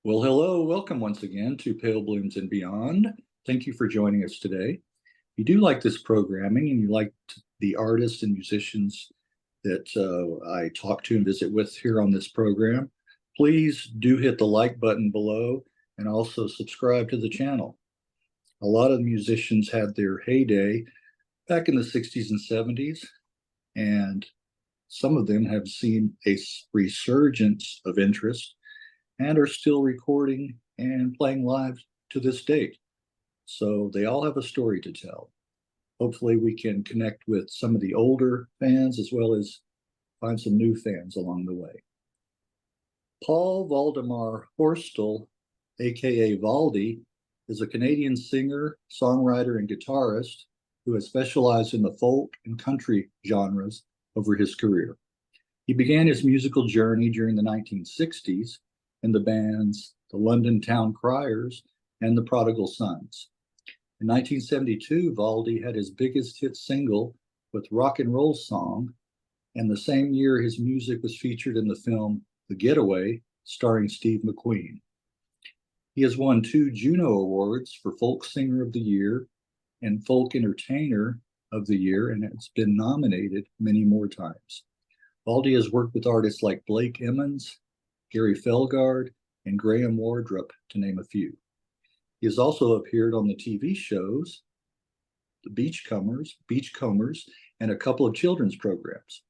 Well, hello, welcome once again to Pale Blooms and Beyond. Thank you for joining us today. If you do like this programming and you like the artists and musicians that I talk to and visit with here on this program, please do hit the like button below and also subscribe to the channel. A lot of musicians had their heyday back in the 60s and 70s, and some of them have seen a resurgence of interest and are still recording and playing live to this date. So they all have a story to tell. Hopefully we can connect with some of the older fans as well as find some new fans along the way. Paul Valdemar Horsdal, aka Valdy, is a Canadian singer, songwriter, and guitarist who has specialized in the folk and country genres over his career. He began his musical journey during the 1960s in the bands the London Town Criers and the Prodigal Sons. In 1972, Valdy had his biggest hit single with Rock and Roll Song, and the same year his music was featured in the film The Getaway, starring Steve McQueen. He has won 2 Juno Awards for Folk Singer of the Year and Folk Entertainer of the Year, and has been nominated many more times. Valdy has worked with artists like Blake Emmons, Fjellgaard and Graham Wardrop, to name a few. He has also appeared on the TV shows, The Beachcombers, and a couple of children's programs.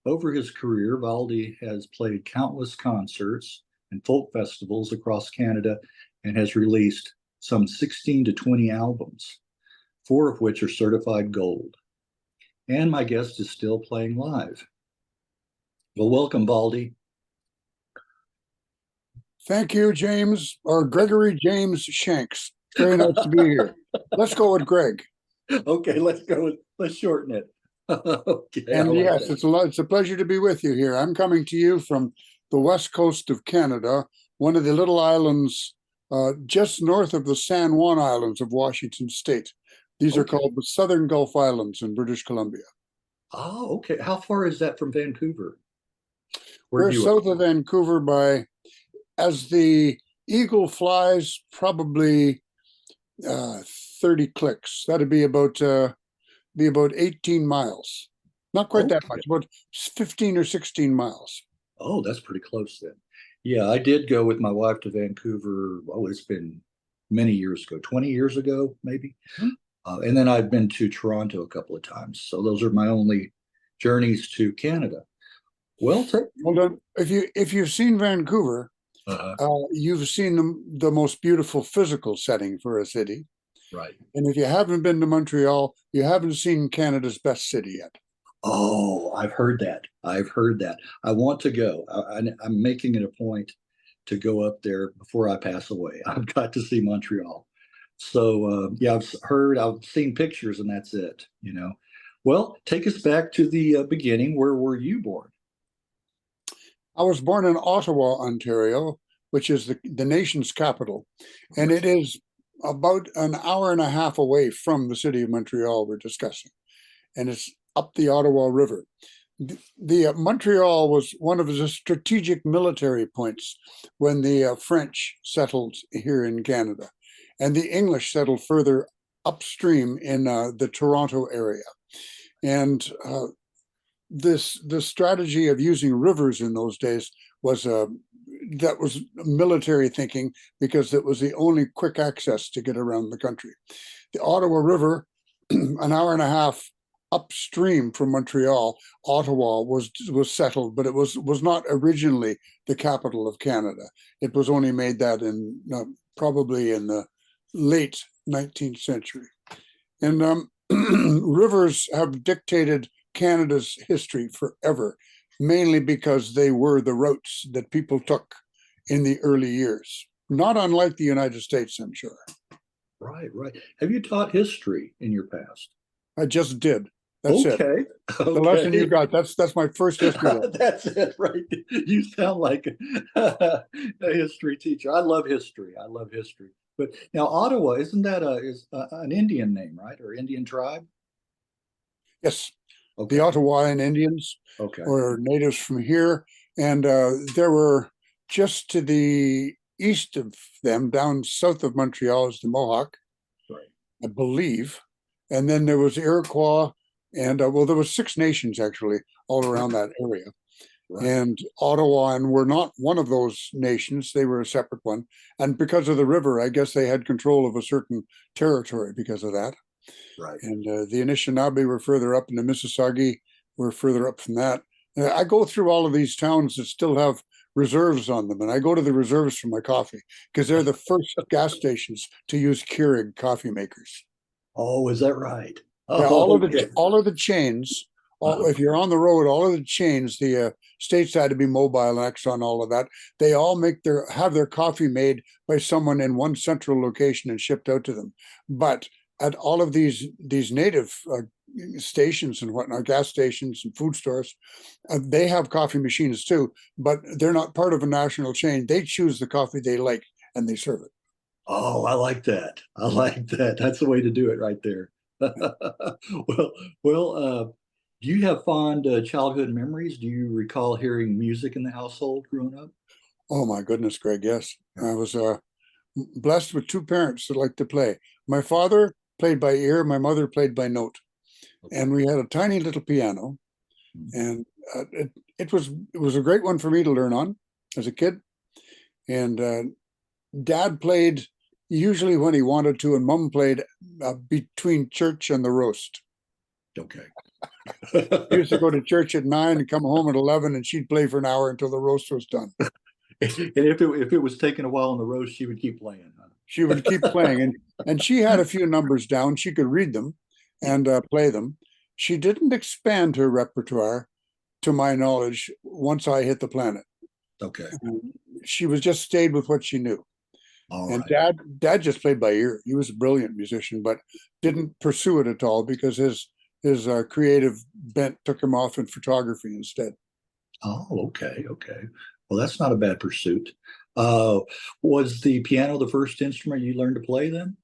Over his career, Valdy has played countless concerts and folk festivals across Canada and has released some 16 to 20 albums, 4 of which are certified gold. And my guest is still playing live. Well, welcome, Valdy. Thank you, James, or Gregory James Shanks. Very nice to be here. Let's go with Greg. Okay, let's shorten it. Okay. And yes, it's a pleasure to be with you here. I'm coming to you from the west coast of Canada, one of the little islands just north of the San Juan Islands of Washington State. These are called the Southern Gulf Islands in British Columbia. Oh, okay. How far is that from Vancouver? We're south of Vancouver by, as the eagle flies, probably 30 clicks. That'd be about 18 miles. Not quite that much, about 15 or 16 miles. Oh, that's pretty close then. Yeah, I did go with my wife to Vancouver. Oh, it's been many years ago, 20 years ago, maybe. And then I've been to Toronto a couple of times. So those are my only journeys to Canada. Well, hold on. If you've seen Vancouver, you've seen the most beautiful physical setting for a city. Right. And if you haven't been to Montreal, you haven't seen Canada's best city yet. Oh, I've heard that. I want to go. I'm making it a point to go up there before I pass away. I've got to see Montreal. So, yeah, I've seen pictures, and that's it, you know. Well, take us back to the beginning. Where were you born? I was born in Ottawa, Ontario, which is the nation's capital. And it is about an hour and a half away from the city of Montreal we're discussing. And it's up the Ottawa River. The Montreal was one of the strategic military points when the French settled here in Canada, and the English settled further upstream in the Toronto area. And the strategy of using rivers in those days was that was military thinking, because it was the only quick access to get around the country. The Ottawa River, an hour and a half upstream from Montreal, Ottawa was settled, but it was not originally the capital of Canada. It was only made that in probably in the late 19th century. And rivers have dictated Canada's history forever, mainly because they were the routes that people took in the early years, not unlike the United States, I'm sure. Right. Have you taught history in your past? I just did. That's it. Okay. The lesson you got, that's my first history lesson. That's it, right? You sound like a history teacher. I love history. But now Ottawa, isn't that an Indian name, right? Or Indian tribe? Yes. Okay. The Ottawain Indians were natives from here. And there were just to the east of them, down south of Montreal, is the Mohawk, Right. I believe. And then there was Iroquois, and well, there was 6 nations actually all around that area. Right. And Ottawa and were not one of those nations. They were a separate one. And because of the river, I guess they had control of a certain territory because of that. Right. And the Anishinaabe were further up, and the Mississauga were further up from that. I go through all of these towns that still have reserves on them, and I go to the reserves for my coffee because they're the first gas stations to use Keurig coffee makers. Oh, is that right? Yeah, Oh, okay. all of the chains. Uh-huh. If you're on the road, all of the chains, the states had to be Mobile, Exxon, all of that. They all have their coffee made by someone in one central location and shipped out to them. But at all of these native stations and whatnot, gas stations and food stores, they have coffee machines too, but they're not part of a national chain. They choose the coffee they like and they serve it. Oh, I like that. I like that. That's the way to do it right there. Well, do you have fond childhood memories? Do you recall hearing music in the household growing up? Oh my goodness, Greg, yes. I was blessed with 2 parents that liked to play. My father played by ear, my mother played by note. Okay. And we had a tiny little piano, and it was a great one for me to learn on as a kid. And Dad played usually when he wanted to, and Mom played between church and the roast. Okay. He used to go to church at 9 and come home at 11, and she'd play for an hour until the roast was done. And if it was taking a while on the roast, she would keep playing. Huh? She would keep playing, and she had a few numbers down. She could read them and play them. She didn't expand her repertoire, to my knowledge, once I hit the planet. Okay. She was just stayed with what she knew. All And right. Dad just played by ear. He was a brilliant musician, but didn't pursue it at all because his creative bent took him off in photography instead. Oh, okay. Okay. Well, that's not a bad pursuit. Uh, was the piano the first instrument you learned to play then?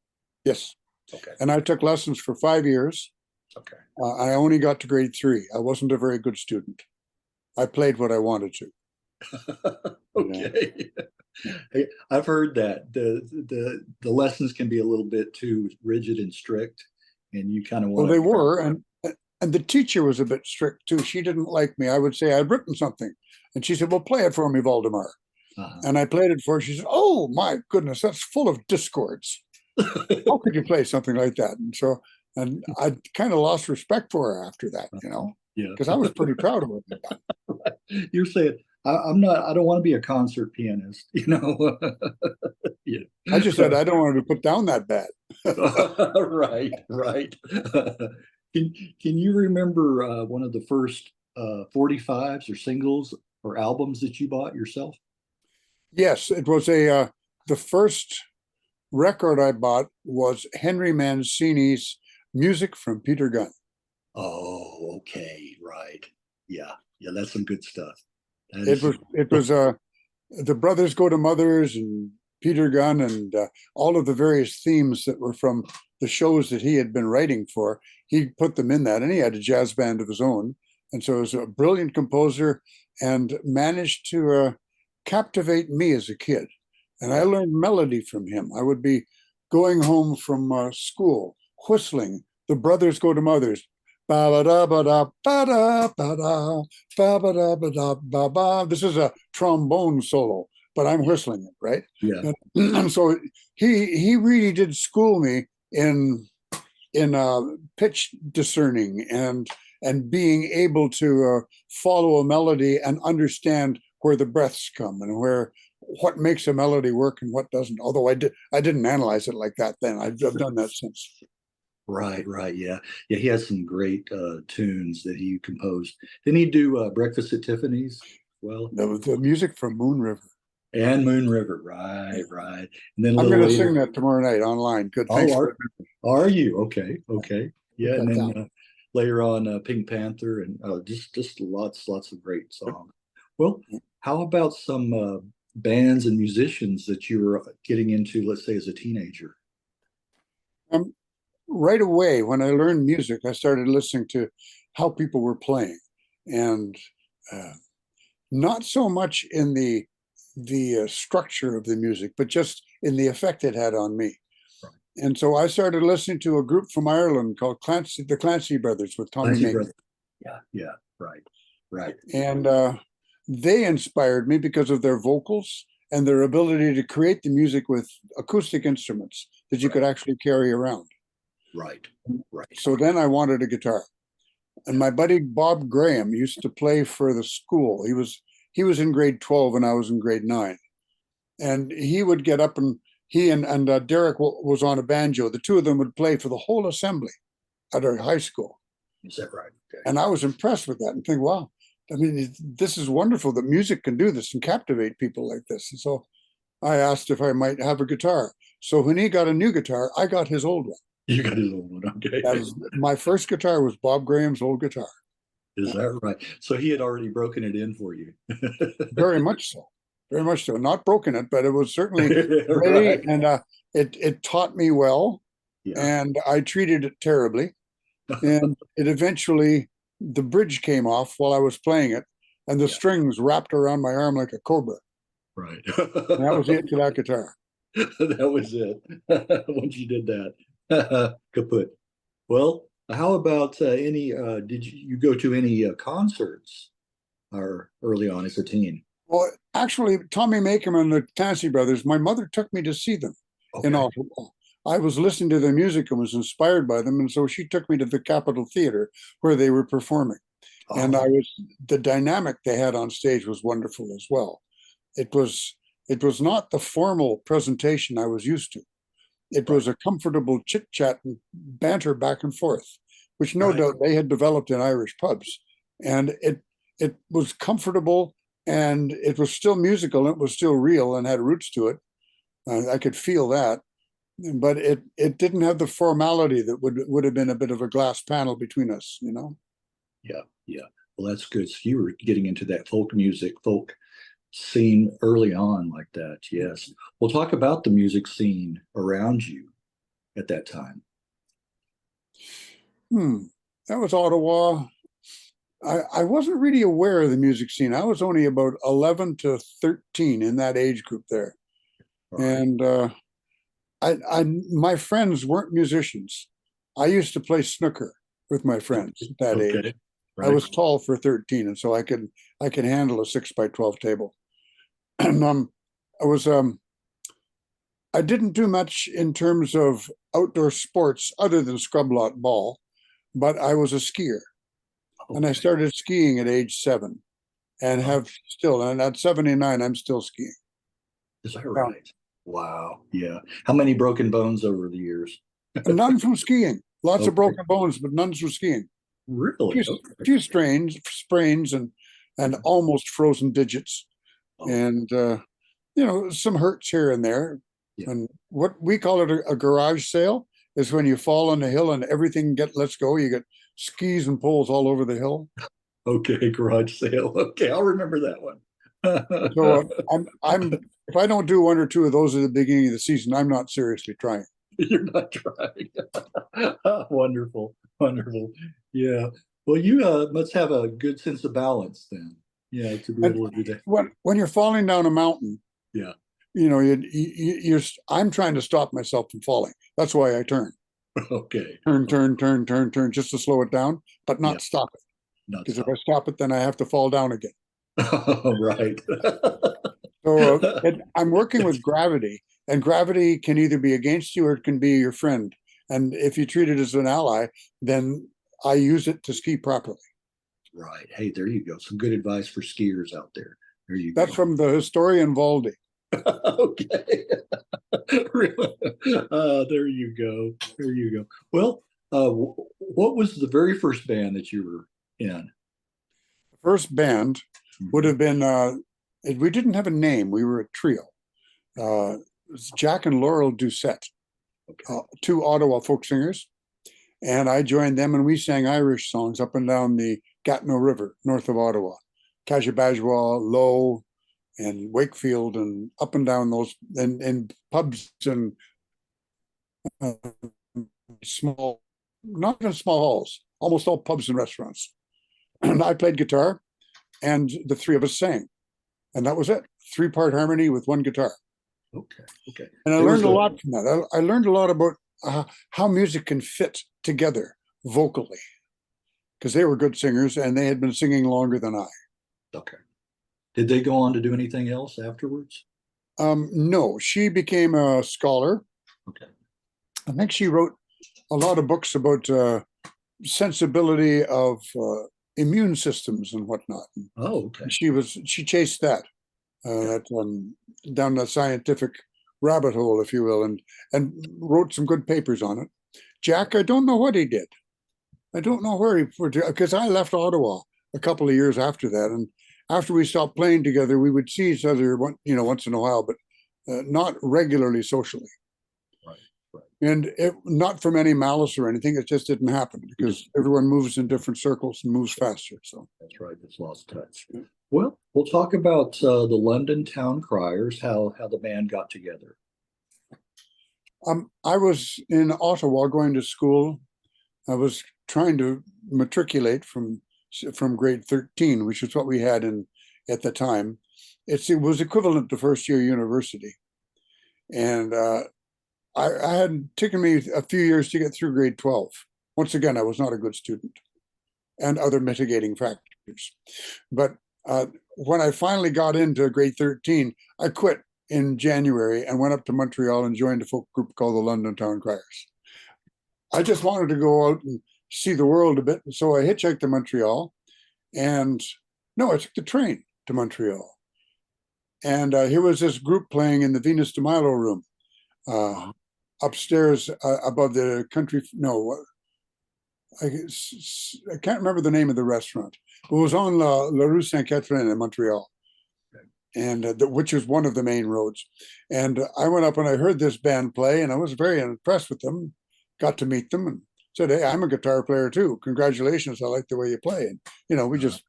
Yes. Okay. And I took lessons for 5 years. Okay. I only got to grade 3. I wasn't a very good student. I played what I wanted to. Okay. Hey, I've heard that the lessons can be a little bit too rigid and strict, and you kind of Well, want they to. were, and the teacher was a bit strict too. She didn't like me. I would say I'd written something, and she said, "Well, play it for me, Valdemar." And I played it for her. She said, "Oh my goodness, that's full of discords. How could you play something like that?" And I kind of lost respect for her after that, Yeah. because I was pretty proud of it. You're saying I'm not. I don't want to be a concert pianist. Yeah. I just said I don't want to be put down that bad. Right. Right. Can you remember one of the first 45s or singles or albums that you bought yourself? Yes, it was the first record I bought was Henry Mancini's Music from Peter Gunn. Oh, okay, right. Yeah, yeah, that's some good stuff. That It is was some, it was the Brothers Go to Mothers and Peter Gunn and all of the various themes that were from the shows that he had been writing for. He put them in that, and he had a jazz band of his own, and so he was a brilliant composer and managed to captivate me as a kid. And I yeah. learned melody from him. I would be going home from school, whistling The Brothers Go to Mothers. Ba ba da ba da ba da ba da ba ba da ba da ba ba. This is a trombone solo, but I'm whistling it, right? Yeah. And so he really did school me in pitch discerning and being able to follow a melody and understand where the breaths come and what makes a melody work and what doesn't. Although I didn't analyze it like that then. I've done that since. Right, right. Yeah. Yeah, he has some great tunes that he composed. Didn't he do Breakfast at Tiffany's? Well, The music from Moon River. and Moon River. Right, right. And then a I'm little going to sing later. that tomorrow night online. Good. Oh, Thanks for are you? Okay, okay. put Yeah, and that then down. later on Pink Panther and just lots of great songs. Well, how about some bands and musicians that you were getting into, let's say as a teenager? Um, right away, when I learned music, I started listening to how people were playing, and uh, not so much in the structure of the music, but just in the effect it had on me. And so I started listening to a group from Ireland called the Clancy Brothers with Tommy Clancy Mac. Brothers. Yeah, right. And they inspired me because of their vocals and their ability to create the music with acoustic instruments that you could actually carry around. Right. So then I wanted a guitar. And my buddy Bob Graham used to play for the school. He was in grade 12 and I was in grade 9. And he would get up, and he and Derek was on a banjo. The two of them would play for the whole assembly at our high school. Is that right? Okay. And I was impressed with that and think, wow, I mean, this is wonderful that music can do this and captivate people like this. And so I asked if I might have a guitar. So when he got a new guitar, I got his old one. You got his old one, okay. My first guitar was Bob Graham's old guitar. Is that right? So he had already broken it in for you. Very much so. Very much so. Not broken it, but it was certainly ready, Right. and it taught me well, Yeah. and I treated it terribly. And it eventually, the bridge came off while I was playing it, and the strings wrapped around my arm like a cobra. Right. And that was the end to that guitar. That was it. Once you did that, kaput. Well, how about did you go to any concerts or early on as a teen? Well, actually, Tommy Makem and the Clancy Brothers, my mother took me to see them in Ottawa. I was listening to their music and was inspired by them, and so she took me to the Capitol Theatre where they were performing. And the dynamic they had on stage was wonderful as well. It was not the formal presentation I was used to. It was a comfortable chit chat and banter back and forth, which no doubt they had developed in Irish pubs. And it was comfortable, and it was still musical, and it was still real and had roots to it. I could feel that, but it didn't have the formality that would have been a bit of a glass panel between us, you know? Yeah. Well, that's good. So you were getting into that folk scene early on like that. Yes. We'll talk about the music scene around you at that time. That was Ottawa. I wasn't really aware of the music scene. I was only about 11 to 13 in that age group there. And my friends weren't musicians. I used to play snooker with my friends at that age. Right. I was tall for 13, and so I could handle a 6x12 table. And I didn't do much in terms of outdoor sports other than scrub lot ball, but I was a skier. And I started skiing at age 7 and have still, and at 79, I'm still skiing. Is that right? Wow. Yeah. How many broken bones over the years? None from skiing. Lots of broken bones, but none from skiing. Really? A few sprains and almost frozen digits. And, some hurts here and there. Yeah. And what we call it a garage sale is when you fall on the hill and everything lets go. You get skis and poles all over the hill. Okay, garage sale. Okay, I'll remember that one. So I'm if I don't do one or two of those at the beginning of the season, I'm not seriously trying. You're not trying. Wonderful. Yeah. Well, you must have a good sense of balance then. Yeah, to be able to do that. When you're falling down a mountain, yeah, I'm trying to stop myself from falling. That's why I turn. Okay. Turn, just to slow it down, but not stop it. Because if I stop it, then I have to fall down again. Right. So I'm working with gravity, and gravity can either be against you or it can be your friend. And if you treat it as an ally, then I use it to ski properly. Right. Hey, there you go. Some good advice for skiers out there. There you go. That's from the historian Valdy. Okay. Really? There you go. Well, what was the very first band that you were in? The first band would have been, we didn't have a name. We were a trio. It was Jack and Laurel Doucette, two Ottawa folk singers. And I joined them, and we sang Irish songs up and down the Gatineau River, north of Ottawa. Cashibajwa, Low, and Wakefield, and up and down those, and pubs and small, not even small halls, almost all pubs and restaurants. And I played guitar, and the three of us sang. And that was it. 3-part harmony with one guitar. Okay. Okay. And I There was learned a lot from that. I learned a lot about how music can fit together vocally, because they were good singers and they had been singing longer than I. Okay. Did they go on to do anything else afterwards? No, she became a scholar. Okay. I think she wrote a lot of books about sensibility of immune systems and whatnot. Oh, okay. She chased that down the scientific rabbit hole, if you will, and wrote some good papers on it. Jack, I don't know what he did. I don't know where because I left Ottawa a couple of years after that, and after we stopped playing together, we would see each other, once in a while, but not regularly socially. Right. And not from any malice or anything. It just didn't happen because everyone moves in different circles and moves faster. So that's right. It's lost touch. Well, we'll talk about the London Town Criers, how the band got together. I was in Ottawa going to school. I was trying to matriculate from grade 13, which is what we had at the time. It was equivalent to first year university. And I had taken me a few years to get through grade 12. Once again, I was not a good student, and other mitigating factors. But when I finally got into grade 13, I quit in January and went up to Montreal and joined a folk group called the London Town Criers. I just wanted to go out and see the world a bit. So I hitchhiked to Montreal, and I took the train to Montreal. And here was this group playing in the Venus de Milo room upstairs above the country. No, I can't remember the name of the restaurant. It was on La Rue Saint-Catherine in Montreal, and which is one of the main roads. And I went up and I heard this band play, and I was very impressed with them. Got to meet them and said, "Hey, I'm a guitar player too. Congratulations! I like the way you play." And we just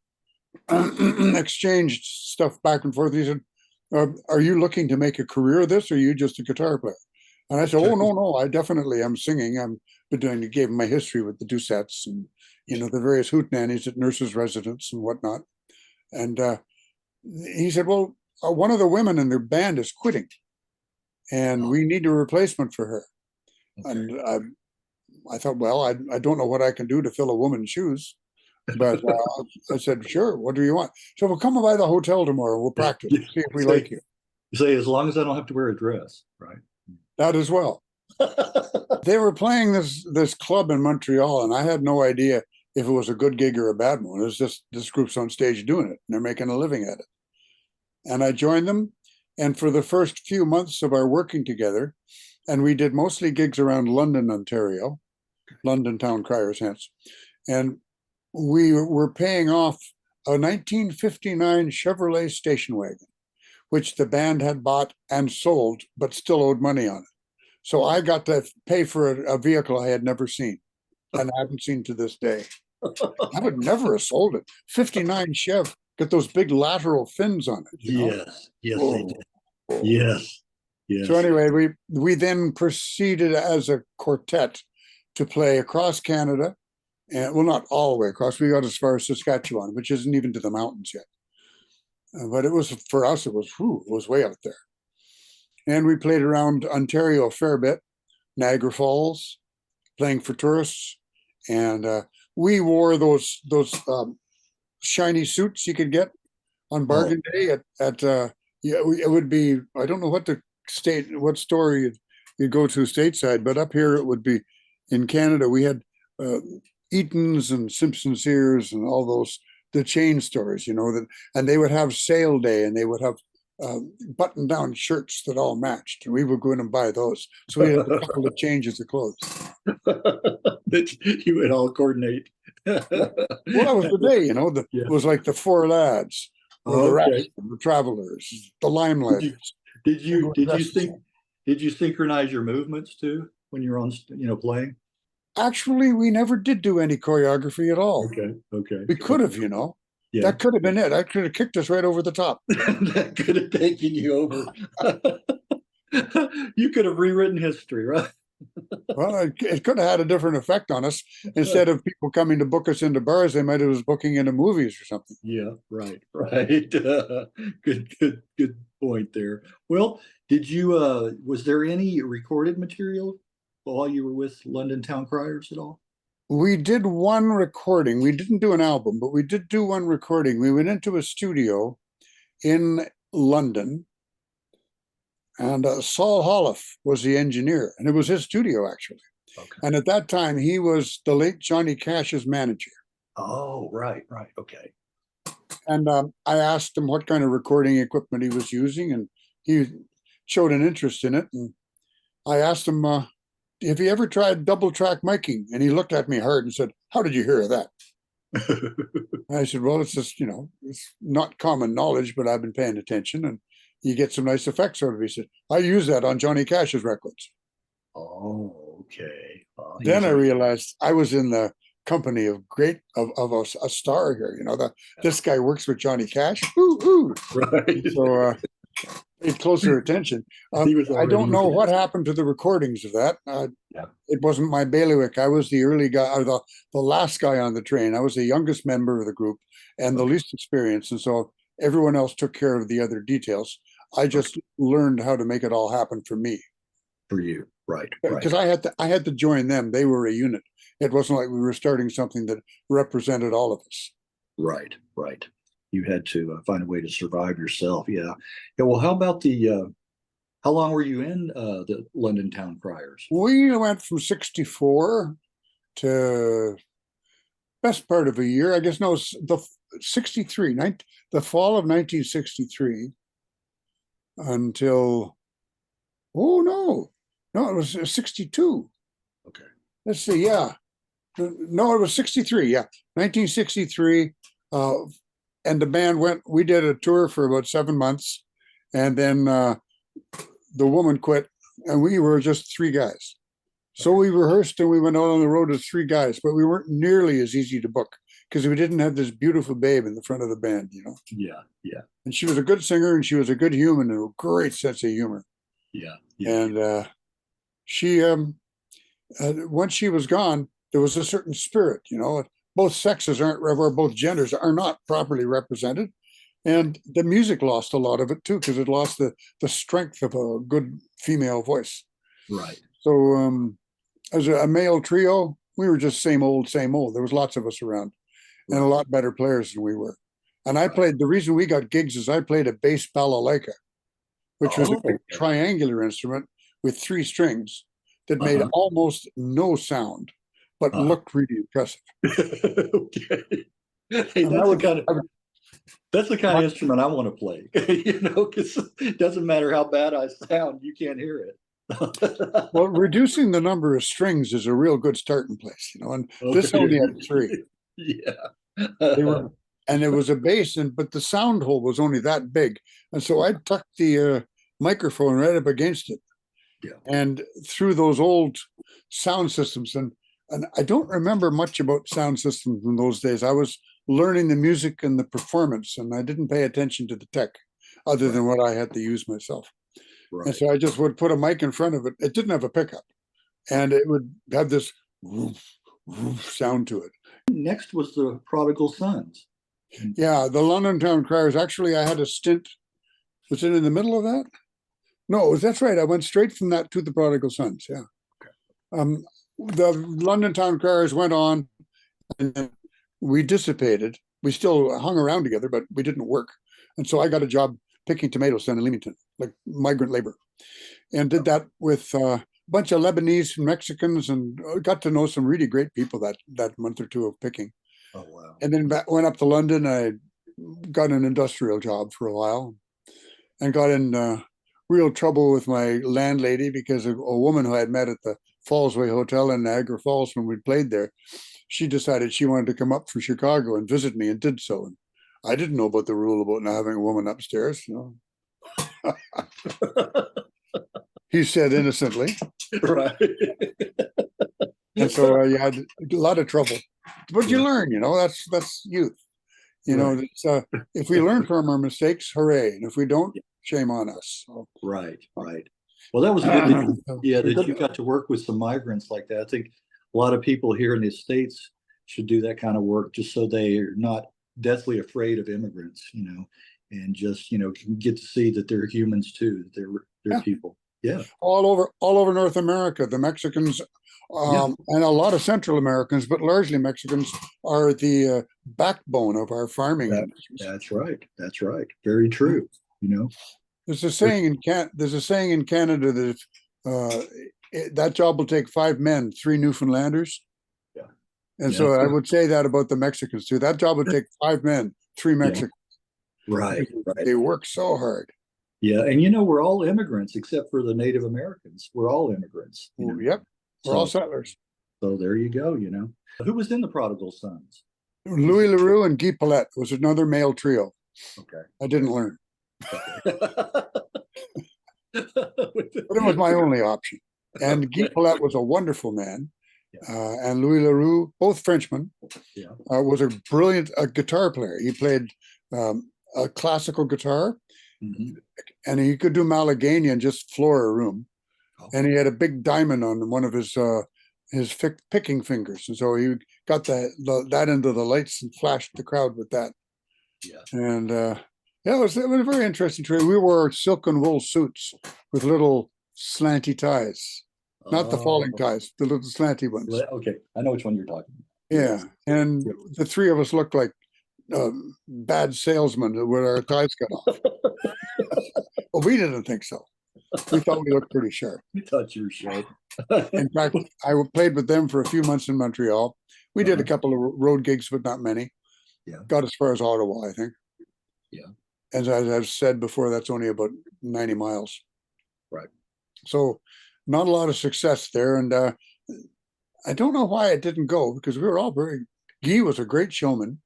exchanged stuff back and forth. He said, "Are you looking to make a career of this, or are you just a guitar player?" And I said, "Oh, no, I definitely am singing. I'm been doing." He gave him my history with the Doucettes and the various hootenannies at nurses' residence and whatnot. And he said, "Well, one of the women in their band is quitting, and we need a replacement for her." Okay. And I thought, well, I don't know what I can do to fill a woman's shoes, but I said, "Sure, what do you want?" So we'll come by the hotel tomorrow. We'll practice, see if we like you. You say, as long as I don't have to wear a dress, right? That as well. They were playing this club in Montreal, and I had no idea if it was a good gig or a bad one. It was just this group's on stage doing it, and they're making a living at it. And I joined them, and for the first few months of our working together, and we did mostly gigs around London, Ontario, London Town Criers, hence, and we were paying off a 1959 Chevrolet station wagon, which the band had bought and sold, but still owed money on it. So I got to pay for a vehicle I had never seen, and I haven't seen to this day. I would never have sold it. 59 Chev, got those big lateral fins on it. Yes, they did. Yes. So anyway, we then proceeded as a quartet to play across Canada, and well, not all the way across. We got as far as Saskatchewan, which isn't even to the mountains yet. But it was, for us, it was way out there. And we played around Ontario a fair bit, Niagara Falls, playing for tourists. And we wore those shiny suits you could get on bargain day it would be, I don't know what store you'd go to stateside, but up here it would be in Canada. We had Eaton's and Simpson Sears and all those, the chain stores, and they would have sale day, and they would have button-down shirts that all matched, and we would go in and buy those. So we had a couple of changes of clothes. That you would all coordinate. Well, that was the day, It was like the Four Lads, or the Rats, the Travelers, the Limelighters. Did you synchronize your movements too when you're on, playing? Actually, we never did do any choreography at all. Okay. We could have, Yeah. That could have been it. That could have kicked us right over the top. That could have taken you over. You could have rewritten history, right? Well, it could have had a different effect on us. Instead of people coming to book us into bars, they might have was booking into movies or something. Yeah, right, right. Good point there. Well, did you, was there any recorded material while you were with London Town Criers at all? We did one recording. We didn't do an album, but we did do one recording. We went into a studio in London, and Saul Holliff was the engineer, and it was his studio actually. Okay. And at that time, he was the late Johnny Cash's manager. Oh, right, right. Okay. And I asked him what kind of recording equipment he was using, and he showed an interest in it. And I asked him, have you ever tried double track miking? And he looked at me hard and said, how did you hear of that? And I said, well, it's just, it's not common knowledge, but I've been paying attention, and you get some nice effects out of it. He said, I use that on Johnny Cash's records. Oh, okay. Then I realized I was in the company of a star here. This guy works with Johnny Cash. Ooh, ooh. Right. So paid closer attention. I don't know what happened to the recordings of that. Yeah. It wasn't my bailiwick. I was the early guy, or the last guy on the train. I was the youngest member of the group and the least experienced, and so everyone else took care of the other details. I just learned how to make it all happen for me. For you, right? Because I had to join them. They were a unit. It wasn't like we were starting something that represented all of us. Right, right. You had to find a way to survive yourself. Yeah. Yeah. Well, how about how long were you in the London Town Criers? We went from 64 to best part of a year. I guess, no, the 63, the fall of 1963 until, no, it was 62. Okay. Let's see. Yeah. No, it was 63. Yeah. 1963. And the band we did a tour for about 7 months, and then the woman quit, and we were just 3 guys. So we rehearsed and we went out on the road as 3 guys, but we weren't nearly as easy to book because we didn't have this beautiful babe in the front of the band, Yeah, yeah. And she was a good singer, and she was a good human and a great sense of humor. Yeah, yeah. And she, once she was gone, there was a certain spirit, Both sexes or both genders are not properly represented. And the music lost a lot of it too, because it lost the strength of a good female voice. Right. So as a male trio, we were just same old, same old. There was lots of us around, and a lot better players than we were. And I played, the reason we got gigs is I played a bass balalaika, which was a triangular instrument with 3 strings that made almost no sound, but looked really impressive. Okay. Hey, that's the kind of instrument I want to play, because it doesn't matter how bad I sound, you can't hear it. Well, reducing the number of strings is a real good starting place, and this only had 3. Yeah. And it was a bass, but the sound hole was only that big. And so I tucked the microphone right up against it. Yeah. And through those old sound systems, and I don't remember much about sound systems in those days. I was learning the music and the performance, and I didn't pay attention to the tech other than what I had to use myself. Right. And so I just would put a mic in front of it. It didn't have a pickup, and it would have this woof, woof sound to it. Next was the Prodigal Sons. Yeah, the London Town Criers. Actually, I had a stint. Was it in the middle of that? No, that's right. I went straight from that to the Prodigal Sons. Yeah. Okay. The London Town Criers went on, and then we dissipated. We still hung around together, but we didn't work. And so I got a job picking tomatoes down in Leamington, like migrant labor, and did that with a bunch of Lebanese and Mexicans, and got to know some really great people that month or 2 of picking. Oh, wow. And then went up to London. I got an industrial job for a while, and got in real trouble with my landlady because a woman who I had met at the Fallsway Hotel in Niagara Falls when we played there, she decided she wanted to come up from Chicago and visit me, and did so. And I didn't know about the rule about not having a woman upstairs. He said innocently. Right. And so you had a lot of trouble. But you learn, that's youth. If we learn from our mistakes, hooray. And if we don't, shame on us. So, right. Well, that was good. Yeah, We that you could- got to work with some migrants like that. I think a lot of people here in the States should do that kind of work just so they are not deathly afraid of immigrants, and just, can get to see that they're humans too, that they're Yeah. people. Yeah. all over North America, the Mexicans, Yeah. and a lot of Central Americans, but largely Mexicans, are the backbone of our farming That, industries. that's right. That's right. Very true. There's a saying in Canada that that job will take 5 men, 3 Newfoundlanders. Yeah. And Yeah. so I would say that about the Mexicans too. That job would take 5 men, 3 Yeah. Mexicans. Right. Right. They work so hard. Yeah. And we're all immigrants except for the Native Americans. We're all immigrants. Yep. We're all settlers. So there you go. Who was in the Prodigal Sons? Louis Leroux and Guy Paulette was another male trio. Okay. I didn't learn, But but it was my only option. And Guy Paulette was a wonderful man. And Louis Leroux, both Frenchmen, was a brilliant guitar player. He played a classical guitar, and he could do Malagueña and just floor a room. And he had a big diamond on one of his picking fingers, and so he got that into the lights and flashed the crowd with that. Yeah. And it was a very interesting trade. We wore silk and wool suits with little slanty ties, not the falling ties, the little slanty ones. Okay, I know which one you're talking about. Yeah, and the 3 of us looked like bad salesmen with our ties cut off. Well, we didn't think so. We thought we looked pretty sharp. You thought you were sharp. In fact, I played with them for a few months in Montreal. We did a couple of road gigs, but not many. Yeah. Got as far as Ottawa, I think. Yeah. As I've said before, that's only about 90 miles. Right. So not a lot of success there. And I don't know why it didn't go, because we were all Guy was a great showman.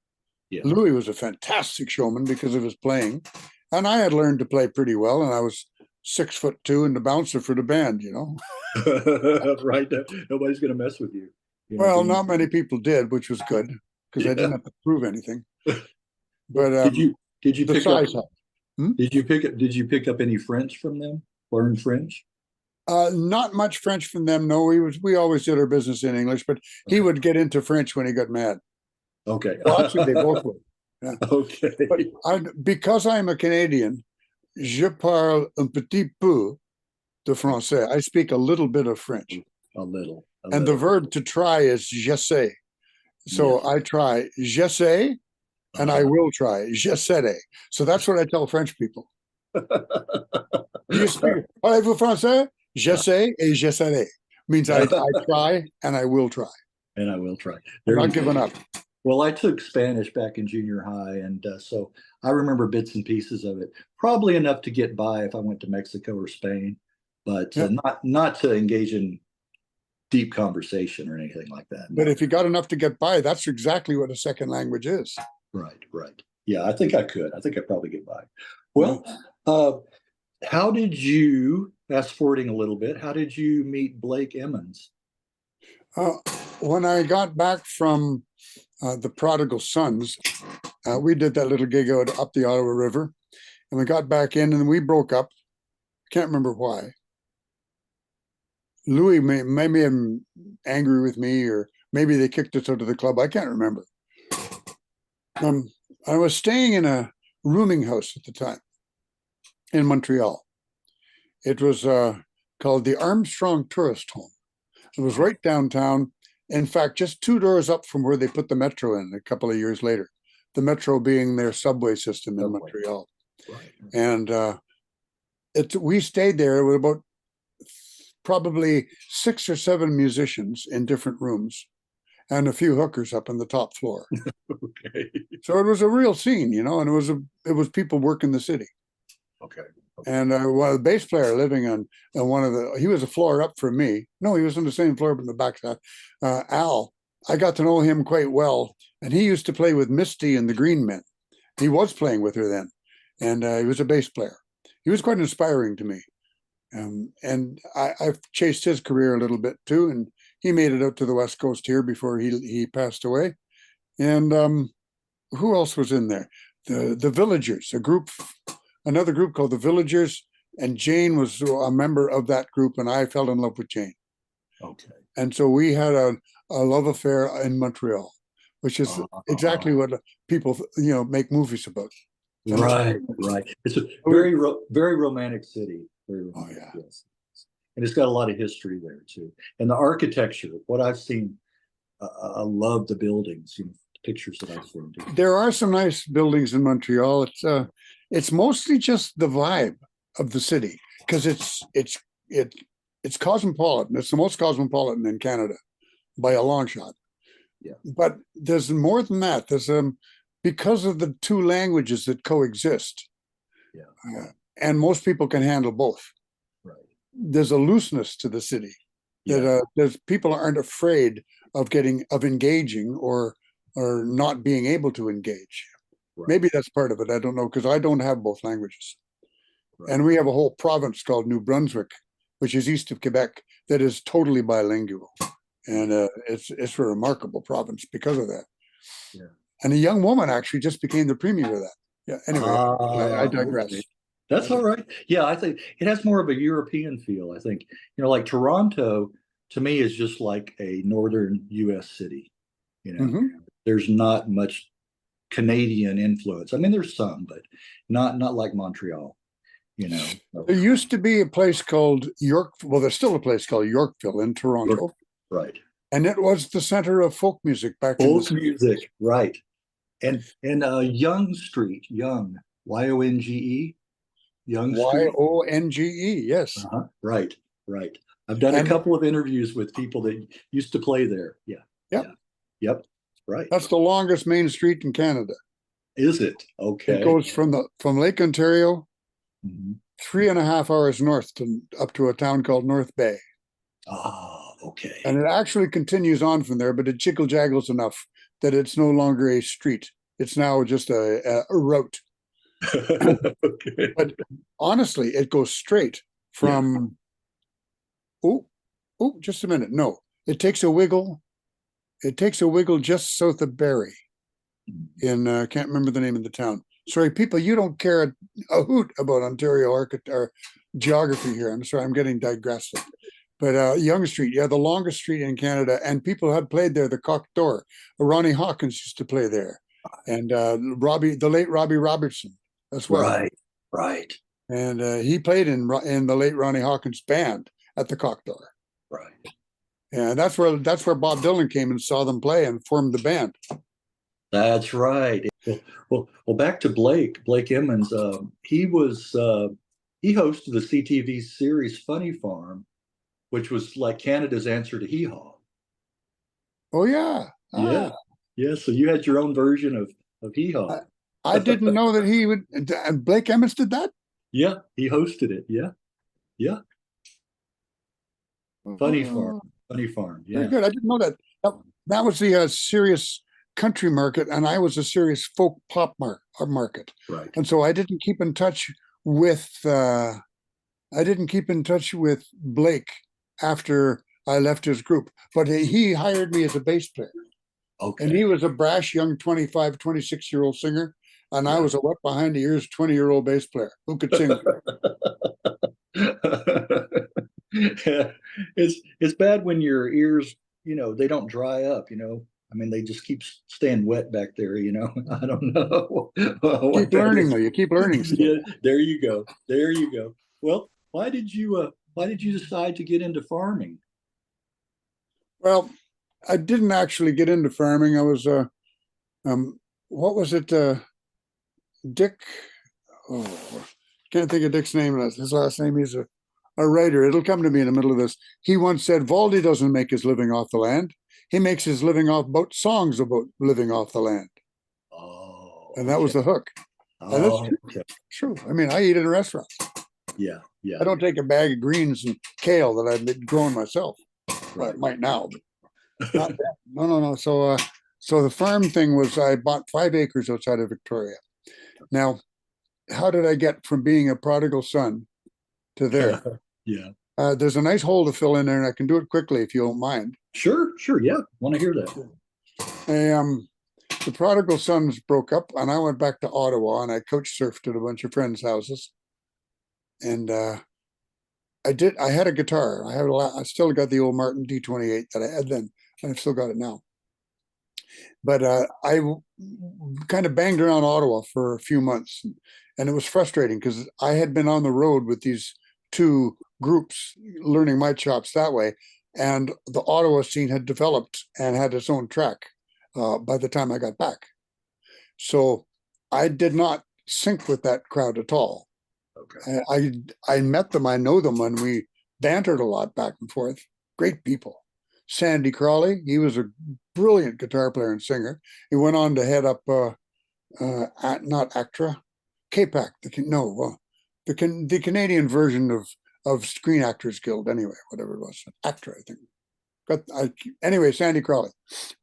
Yeah. Louis was a fantastic showman because of his playing. And I had learned to play pretty well, and I was 6'2" and the bouncer for the band, Right. Nobody's going to mess with you. Well, not many people did, which was good, because I didn't have to prove anything. But did you the pick up? size helped. Did you pick up any French from them? Learn French? Not much French from them. No, we always did our business in English, but he would get into French when he got mad. Okay. Well, actually, they both would. Yeah. Okay. But because I'm a Canadian, je parle un petit peu de français. I speak a little bit of French. A little. And the verb to try is j'essaie. So I try, j'essaie, and I will try, j'essaierai. So that's what I tell French people. You speak, parlez-vous français? J'essaie et j'essaierai. Means I try and I will try. And I will try. I'm not giving up. Well, I took Spanish back in junior high, and so I remember bits and pieces of it. Probably enough to get by if I went to Mexico or Spain, but not to engage in deep conversation or anything like that. But if you got enough to get by, that's exactly what a second language is. Right. Yeah, I think I could. I think I'd probably get by. Well, how did you, fast forwarding a little bit, how did you meet Blake Emmons? When I got back from the Prodigal Sons, we did that little gig out up the Ottawa River, and we got back in and we broke up. Can't remember why. Louis made him angry with me, or maybe they kicked us out of the club. I can't remember. I was staying in a rooming house at the time in Montreal. It was called the Armstrong Tourist Home. It was right downtown. In fact, just 2 doors up from where they put the metro in a couple of years later. The metro being their subway system in Montreal. Right. And we stayed there with about probably 6 or 7 musicians in different rooms, and a few hookers up on the top floor. Okay. So it was a real scene, and it was people working the city. Okay. And the bass player living on he was a floor up from me. No, he was on the same floor, but in the back side. Al, I got to know him quite well, and he used to play with Misty and the Green Men. He was playing with her then, and he was a bass player. He was quite inspiring to me. And I've chased his career a little bit too, and he made it out to the West Coast here before he passed away. And who else was in there? The Villagers, another group called the Villagers, and Jane was a member of that group, and I fell in love with Jane. Okay. And so we had a love affair in Montreal, which is exactly what people, make movies about. Right, right. It's a very romantic city. Very romantic, yeah. yes. And it's got a lot of history there too. And the architecture, what I've seen, I love the buildings, the pictures that I've seen. There are some nice buildings in Montreal. It's mostly just the vibe of the city, because it's cosmopolitan. It's the most cosmopolitan in Canada by a long shot. Yeah. But there's more than that. There's because of the two languages that coexist. Yeah. And most people can handle both. Right. There's a looseness to the city that there's people aren't afraid of engaging or not being able to engage. Right. Maybe that's part of it. I don't know, because I don't have both languages. Right. And we have a whole province called New Brunswick, which is east of Quebec, that is totally bilingual. And it's a remarkable province because of that. Yeah. And a young woman actually just became the premier of that. Yeah. Anyway, I digress. Okay. That's all right. Yeah, I think it has more of a European feel. I think, like Toronto, to me, is just like a northern U.S. city. Mm-hmm. There's not much Canadian influence. I mean, there's some, but not like Montreal. There used to be a place called Yorkville. Well, there's still a place called Yorkville in Toronto. Right. And it was the center of folk music back in the music, right. And Yonge Street, Yonge, Yonge, Yonge Street. Yonge, yes. Right. I've done a couple of interviews with people that used to play there. Yeah. Yep. Yep. Right. That's the longest main street in Canada. Is it? Okay. It goes from Lake Ontario 3.5 hours north up to a town called North Bay. Okay. And it actually continues on from there, but it jiggle-jaggles enough that it's no longer a street. It's now just a route. Okay. But honestly, it goes straight from. Yeah. Oh, just a minute. No, it takes a wiggle. It takes a wiggle just south of Barrie. Can't remember the name of the town. Sorry, people, you don't care a hoot about Ontario or geography here. I'm sorry, I'm getting digressed. But Yonge Street, the longest street in Canada, and people had played there. The Cock Door, Ronnie Hawkins used to play there, and the late Robbie Robertson as well. Right. And he played in the late Ronnie Hawkins band at the Cock Door. Right. And that's where Bob Dylan came and saw them play and formed the band. That's right. Well, back to Blake Emmons. He hosted the CTV series Funny Farm, which was like Canada's answer to Hee Haw. Oh yeah. Yeah. So you had your own version of Hee Haw. I didn't know that he would. Blake Emmons did that. Yeah, he hosted it. Yeah. Funny Farm. Yeah. Very good. I didn't know that. That was the serious country market, and I was a serious folk pop market. Right. And so I didn't keep in touch with. I didn't keep in touch with Blake after I left his group, but he hired me as a bass player. Okay. And he was a brash young 25, 26-year-old singer, and I was a wet behind the ears 20-year-old bass player who could sing. It's bad when your ears, they don't dry up, I mean, they just keep staying wet back there, I don't know. Keep learning, though. You keep learning. Yeah, there you go. Well, why did you decide to get into farming? Well, I didn't actually get into farming. I was, what was it? Dick. Oh, can't think of Dick's name. His last name. He's a writer. It'll come to me in the middle of this. He once said, Valdy doesn't make his living off the land. He makes his living off songs about living off the land. Oh. And that was the hook. And that's true. I mean, I eat in a restaurant. Yeah. I don't take a bag of greens and kale that I've grown myself. Right. I might now, but not that. No. So the farm thing was I bought 5 acres outside of Victoria. Now, how did I get from being a prodigal son to there? Yeah. There's a nice hole to fill in there, and I can do it quickly if you don't mind. Sure. Yeah. Want to hear that. The prodigal sons broke up, and I went back to Ottawa, and I couch surfed at a bunch of friends' houses. and I had a guitar. I still got the old Martin D28 that I had then, and I've still got it now. But I kind of banged around Ottawa for a few months, and it was frustrating because I had been on the road with these two groups learning my chops that way, and the Ottawa scene had developed and had its own track by the time I got back. So I did not sync with that crowd at all. Okay. I met them, I know them, and we bantered a lot back and forth. Great people. Sandy Crawley, he was a brilliant guitar player and singer. He went on to head up not ACTRA, KPAC, the Canadian version of Screen Actors Guild, anyway, whatever it was, ACTRA, I think. Anyway, Sandy Crawley,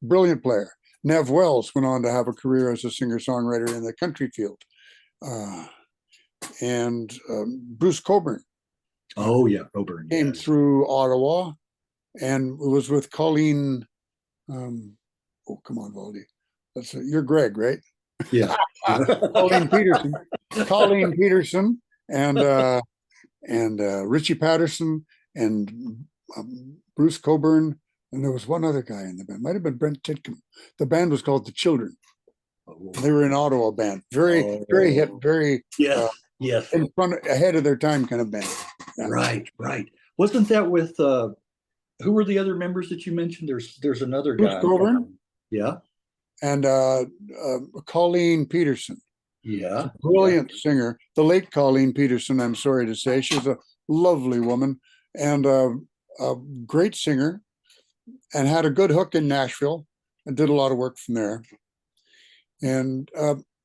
brilliant player. Nev Wells went on to have a career as a singer-songwriter in the country field. And Bruce Coburn. Oh yeah, Coburn came through Ottawa, and was with Colleen. Oh, come on, Valdy. You're Greg, right? Yeah. Colleen Peterson, and Richie Patterson, and Bruce Coburn, and there was one other guy in the band. Might have been Brent Titcomb. The band was called The Children. Oh. They were an Ottawa band, very hip, very yes, in front, ahead of their time kind of band. Yeah. Right. Wasn't that with who were the other members that you mentioned? There's another Bruce guy. Coburn. Yeah. And Colleen Peterson. Yeah. Brilliant singer. The late Colleen Peterson, I'm sorry to say. She's a lovely woman and a great singer, and had a good hook in Nashville and did a lot of work from there. And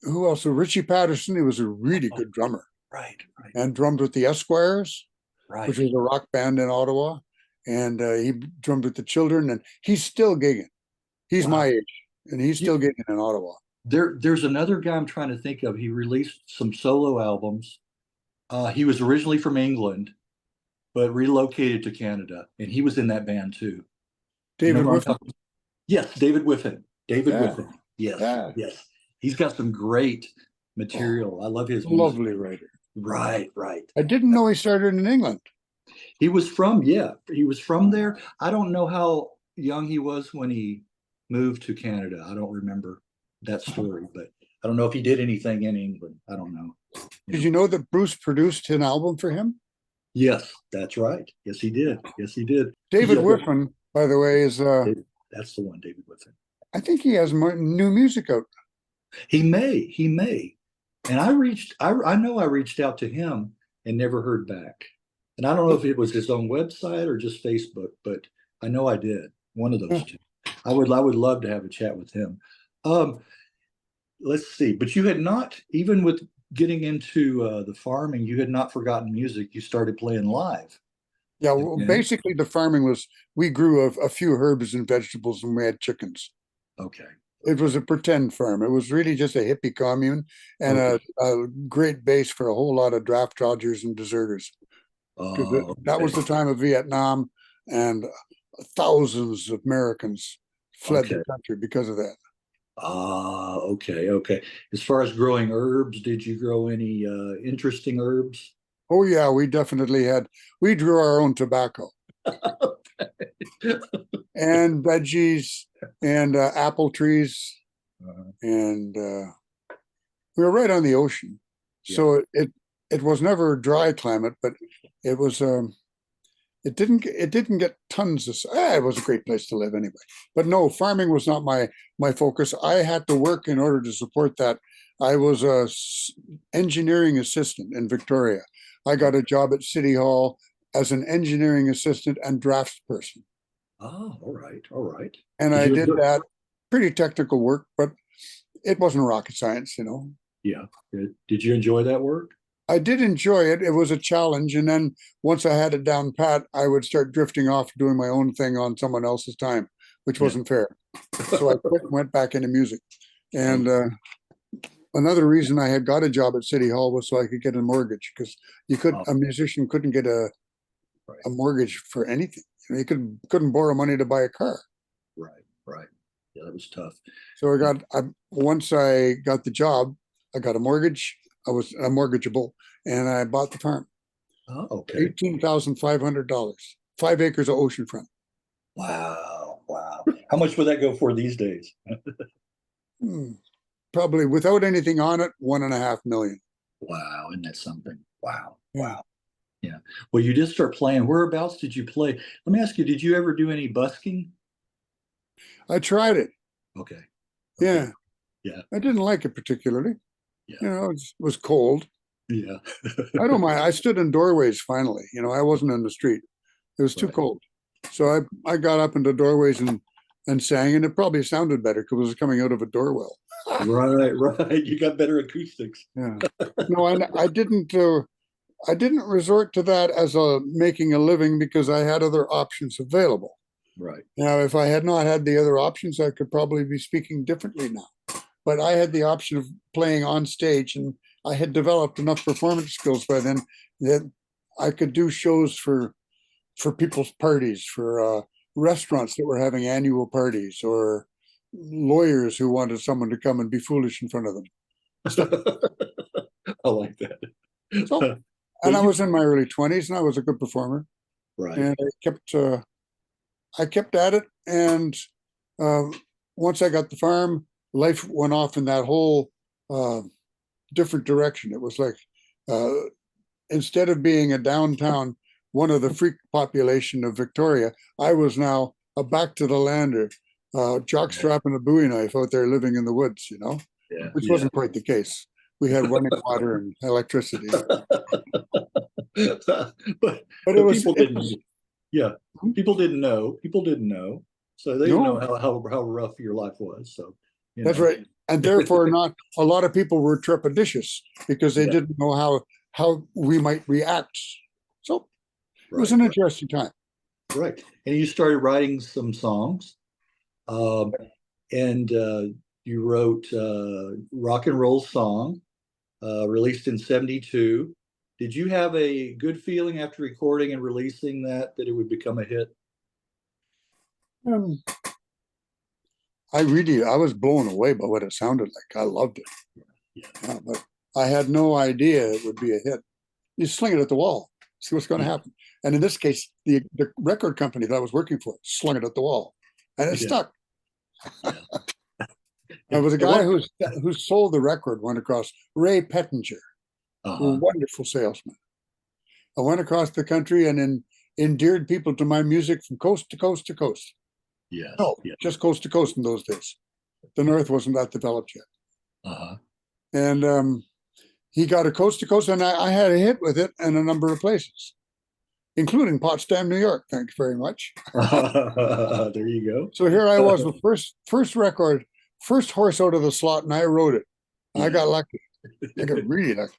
who else? Richie Patterson, he was a really good drummer. Right. And drummed with the Esquires, which was a rock band in Ottawa. And he drummed with the Children, and he's still gigging. He's my age, and he's still gigging in Ottawa. There's another guy I'm trying to think of. He released some solo albums. He was originally from England, but relocated to Canada, and he was in that band too. David Whiffen? Yes, David Whiffen. Whiffen. Yes. He's got some great material. I love his music. Lovely writer. Right. I didn't know he started in England. He was from there. I don't know how young he was when he moved to Canada. I don't remember that story, but I don't know if he did anything in England. I don't know. Did you know that Bruce produced an album for him? Yes, that's right. Yes, he did. David Whiffen, by the way, is that's the one, David Whiffen. I think he has new music out. He may. And I know I reached out to him and never heard back. And I don't know if it was his own website or just Facebook, but I know I did. One of those two. I would love to have a chat with him. Let's see. But you had not, even with getting into the farming, you had not forgotten music. You started playing live. Yeah, well, basically the farming was, we grew a few herbs and vegetables, and we had chickens. Okay. It was a pretend farm. It was really just a hippie commune, and a great base for a whole lot of draft dodgers and deserters. That was the time of Vietnam, and thousands of Americans fled the country because of that. Okay. As far as growing herbs, did you grow any interesting herbs? Oh yeah, we definitely had. We grew our own tobacco. And veggies and apple trees, and we were right on the ocean, so it was never a dry climate, but it was it didn't get tons of it was a great place to live anyway. But no, farming was not my focus. I had to work in order to support that. I was a engineering assistant in Victoria. I got a job at City Hall as an engineering assistant and drafts person. Oh, all right. And I did that, pretty technical work, but it wasn't rocket science, Yeah. Did you enjoy that work? I did enjoy it. It was a challenge. And then once I had it down pat, I would start drifting off doing my own thing on someone else's time, which wasn't fair. So I quit and went back into music. And another reason I had got a job at City Hall was so I could get a mortgage, because a musician couldn't get a mortgage for anything. You couldn't borrow money to buy a car. Right. Yeah, that was tough. So once I got the job, I got a mortgage. I was mortgageable, and I bought the farm. Oh, okay. $18,500. 5 acres of oceanfront. Wow. Wow. How much would that go for these days? Hmm. Probably without anything on it, 1.5 million. Wow. Isn't that something? Wow. Yeah. Wow. Yeah. Well, you did start playing. Whereabouts did you play? Let me ask you, did you ever do any busking? I tried it. Okay. Okay. Yeah. Yeah. I didn't like it particularly. Yeah. It was cold. Yeah. I don't mind. I stood in doorways finally. I wasn't in the street. It was too Right. cold. So I got up into doorways and sang, and it probably sounded better because it was coming out of a door well. Right. Right. You got better acoustics. Yeah. No, I didn't resort to that as a making a living because I had other options available. Right. Now, if I had not had the other options, I could probably be speaking differently now. But I had the option of playing on stage, and I had developed enough performance skills by then that I could do shows for people's parties, for restaurants that were having annual parties, or lawyers who wanted someone to come and be foolish in front of them. I like that. So, Well, and I was in my early 20s, and I was a good performer, right. and I kept at it. And uh, once I got the farm, life went off in that whole different direction. It was like uh, instead of being a downtown, one of the freak population of Victoria, I was now a back to the lander, jockstrap and a Bowie knife out there living in the woods, Yeah. which Yeah. wasn't quite the case. We had running water and electricity. but But it was, people it didn't. was Yeah. People didn't know. People didn't know. So they didn't know no, how rough your life was. So that's right. And therefore, not a lot of people were trepidatious because they Yeah. didn't know how we might react. So it was Right. an Right. interesting time. Right. And you started writing some songs. Um, and you wrote Rock and Roll Song, released in 72. Did you have a good feeling after recording and releasing that it would become a hit? Um, I was blown away by what it sounded like. I loved it. Yeah. But I had no idea it would be a hit. You sling it at the wall, see what's going to Yeah. happen. And in this case, the record company that I was working for slung it at the wall, and it Yeah. stuck. Yeah. There was a And guy what- who sold the record, went across, Ray Pettinger, a Uh-huh. wonderful salesman. I went across the country and endeared people to my music from coast to coast to coast. Yes. No, Yeah. just coast to coast in those days. The North wasn't that developed yet. Uh-huh. And he got a coast to coast, and I had a hit with it in a number of places, including Potsdam, New York. Thank you very much. There you go. So here I was with first record, first horse out of the slot, and I wrote it. I got lucky. I got really lucky.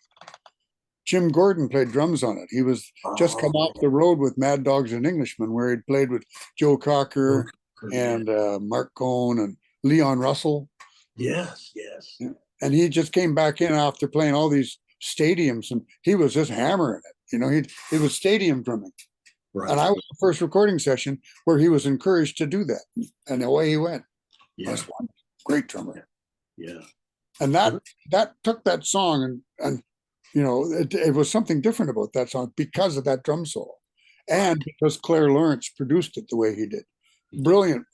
Jim Gordon played drums on it. He was just come off the road with Mad Dogs and Englishmen, where he'd played with Joe Cocker and Mark Cohn and Leon Russell. Yes, yes. And he just came back in after playing all these stadiums, and he was just hammering it. It was stadium drumming. Right. And I was the first recording session where he was encouraged to do that. And away he went. Yeah. That's one great drummer. Yeah. And that took that song and it was something different about that song because of that drum solo. And because Claire Lawrence produced it the way he did. Brilliant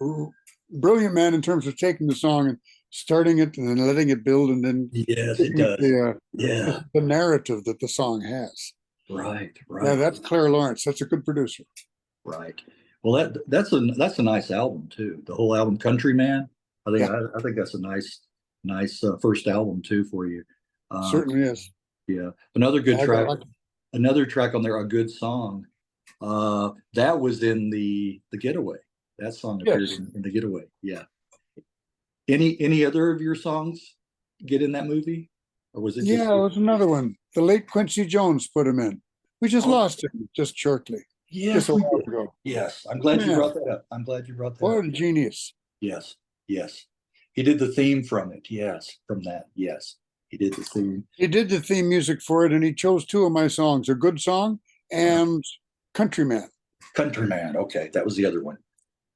man in terms of taking the song and starting it and then letting it build, and then Yes, it does. the narrative that the song has. Right. Yeah, that's Claire Lawrence. That's a good producer. Right. Well, that's a nice album too. The whole album, Countryman. I think that's a nice first album too for you. Certainly is. Yeah. Another good track. Another track on there, a good song. That was in the Getaway. That song appeared in the Getaway. Yeah. Any other of your songs get in that movie, or was it? Yeah, it was another one. The late Quincy Jones put him in. We just lost him just shortly. Yes, just a while ago. Yes, I'm glad you brought that up. I'm glad you brought that up. What a genius. Yes, yes. He did the theme from it. Yes, from that. Yes, he did the theme. He did the theme music for it, and he chose two of my songs, A Good Song and Countryman. Countryman. Okay, that was the other one.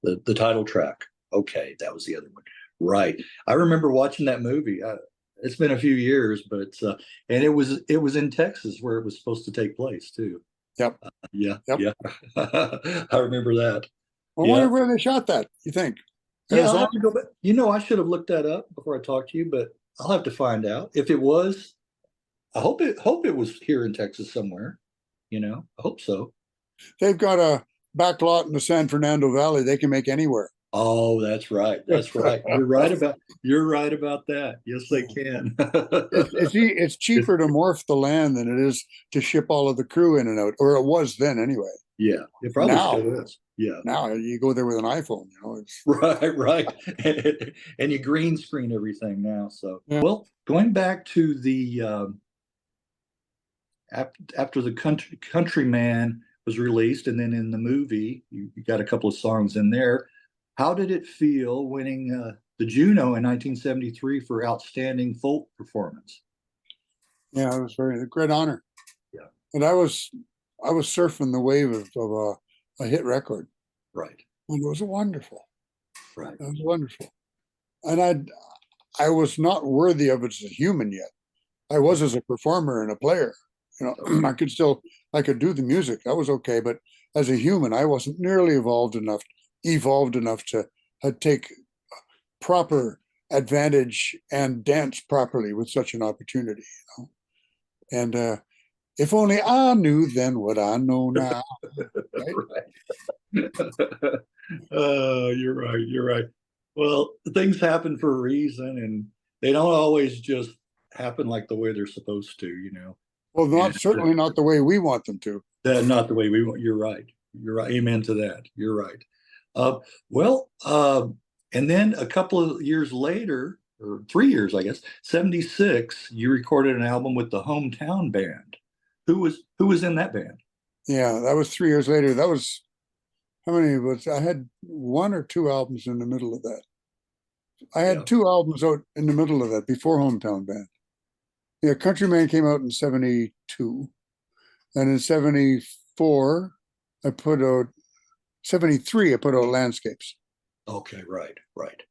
The title track. Okay, that was the other one. Right. I remember watching that movie. It's been a few years, but and it was in Texas where it was supposed to take place too. Yep. Yeah, Yep. yeah. I remember that. I Yeah. wonder where they shot that. You think? Yeah, I'll Arizona? have to go back. I should have looked that up before I talked to you, but I'll have to find out. If it was, I hope it was here in Texas somewhere. I hope so. They've got a back lot in the San Fernando Valley. They can make anywhere. Oh, that's right. That's right. You're right about that. Yes, they can. It's It's- cheaper to morph the land than it is to ship all of the crew in and out, or it was then anyway. yeah, it probably Now, still is. Yeah. now you go there with an iPhone. It's Right, right. And you green screen everything now. So, yeah, well, going back to the after the Countryman was released, and then in the movie, you got a couple of songs in there. How did it feel winning the Juno in 1973 for outstanding folk performance? yeah, it was very a great honor. Yeah, And I was surfing the wave of a hit record, right, and it was wonderful. right. It was wonderful, and I was not worthy of it as a human yet. I was as a performer and a player. I could do the music. That was okay, but as a human, I wasn't nearly evolved enough to take proper advantage and dance properly with such an opportunity. And if only I knew then what I know now. Right? Right. You're right. You're right. Well, things happen for a reason, and they don't always just happen like the way they're supposed to. Well, And certainly not the way we want them to. that not the way we want. You're right. You're right. Amen to that. You're right. Well, and then a couple of years later, or 3 years, I guess, 76, you recorded an album with the Hometown Band. Who was in that band? Yeah, that was 3 years later. That was how many was I had one or two albums in the middle of that. I had Yeah. two albums out in the middle of that before Hometown Band. Yeah, Countryman came out in 72. And in 74, I put out 73, I put out Landscapes. Okay, right, right.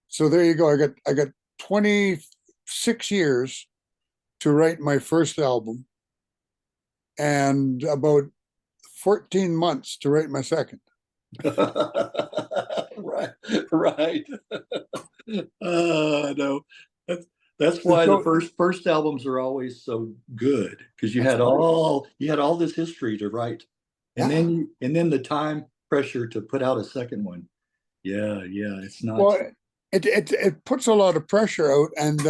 So there you go. I got 26 years to write my first album and about 14 months to write my second. Right, right. No, that's why the first albums are always so good, because you had all this history to write, and then the time pressure to put out a second one. Yeah, yeah, it's not. Well, it puts a lot of pressure out, and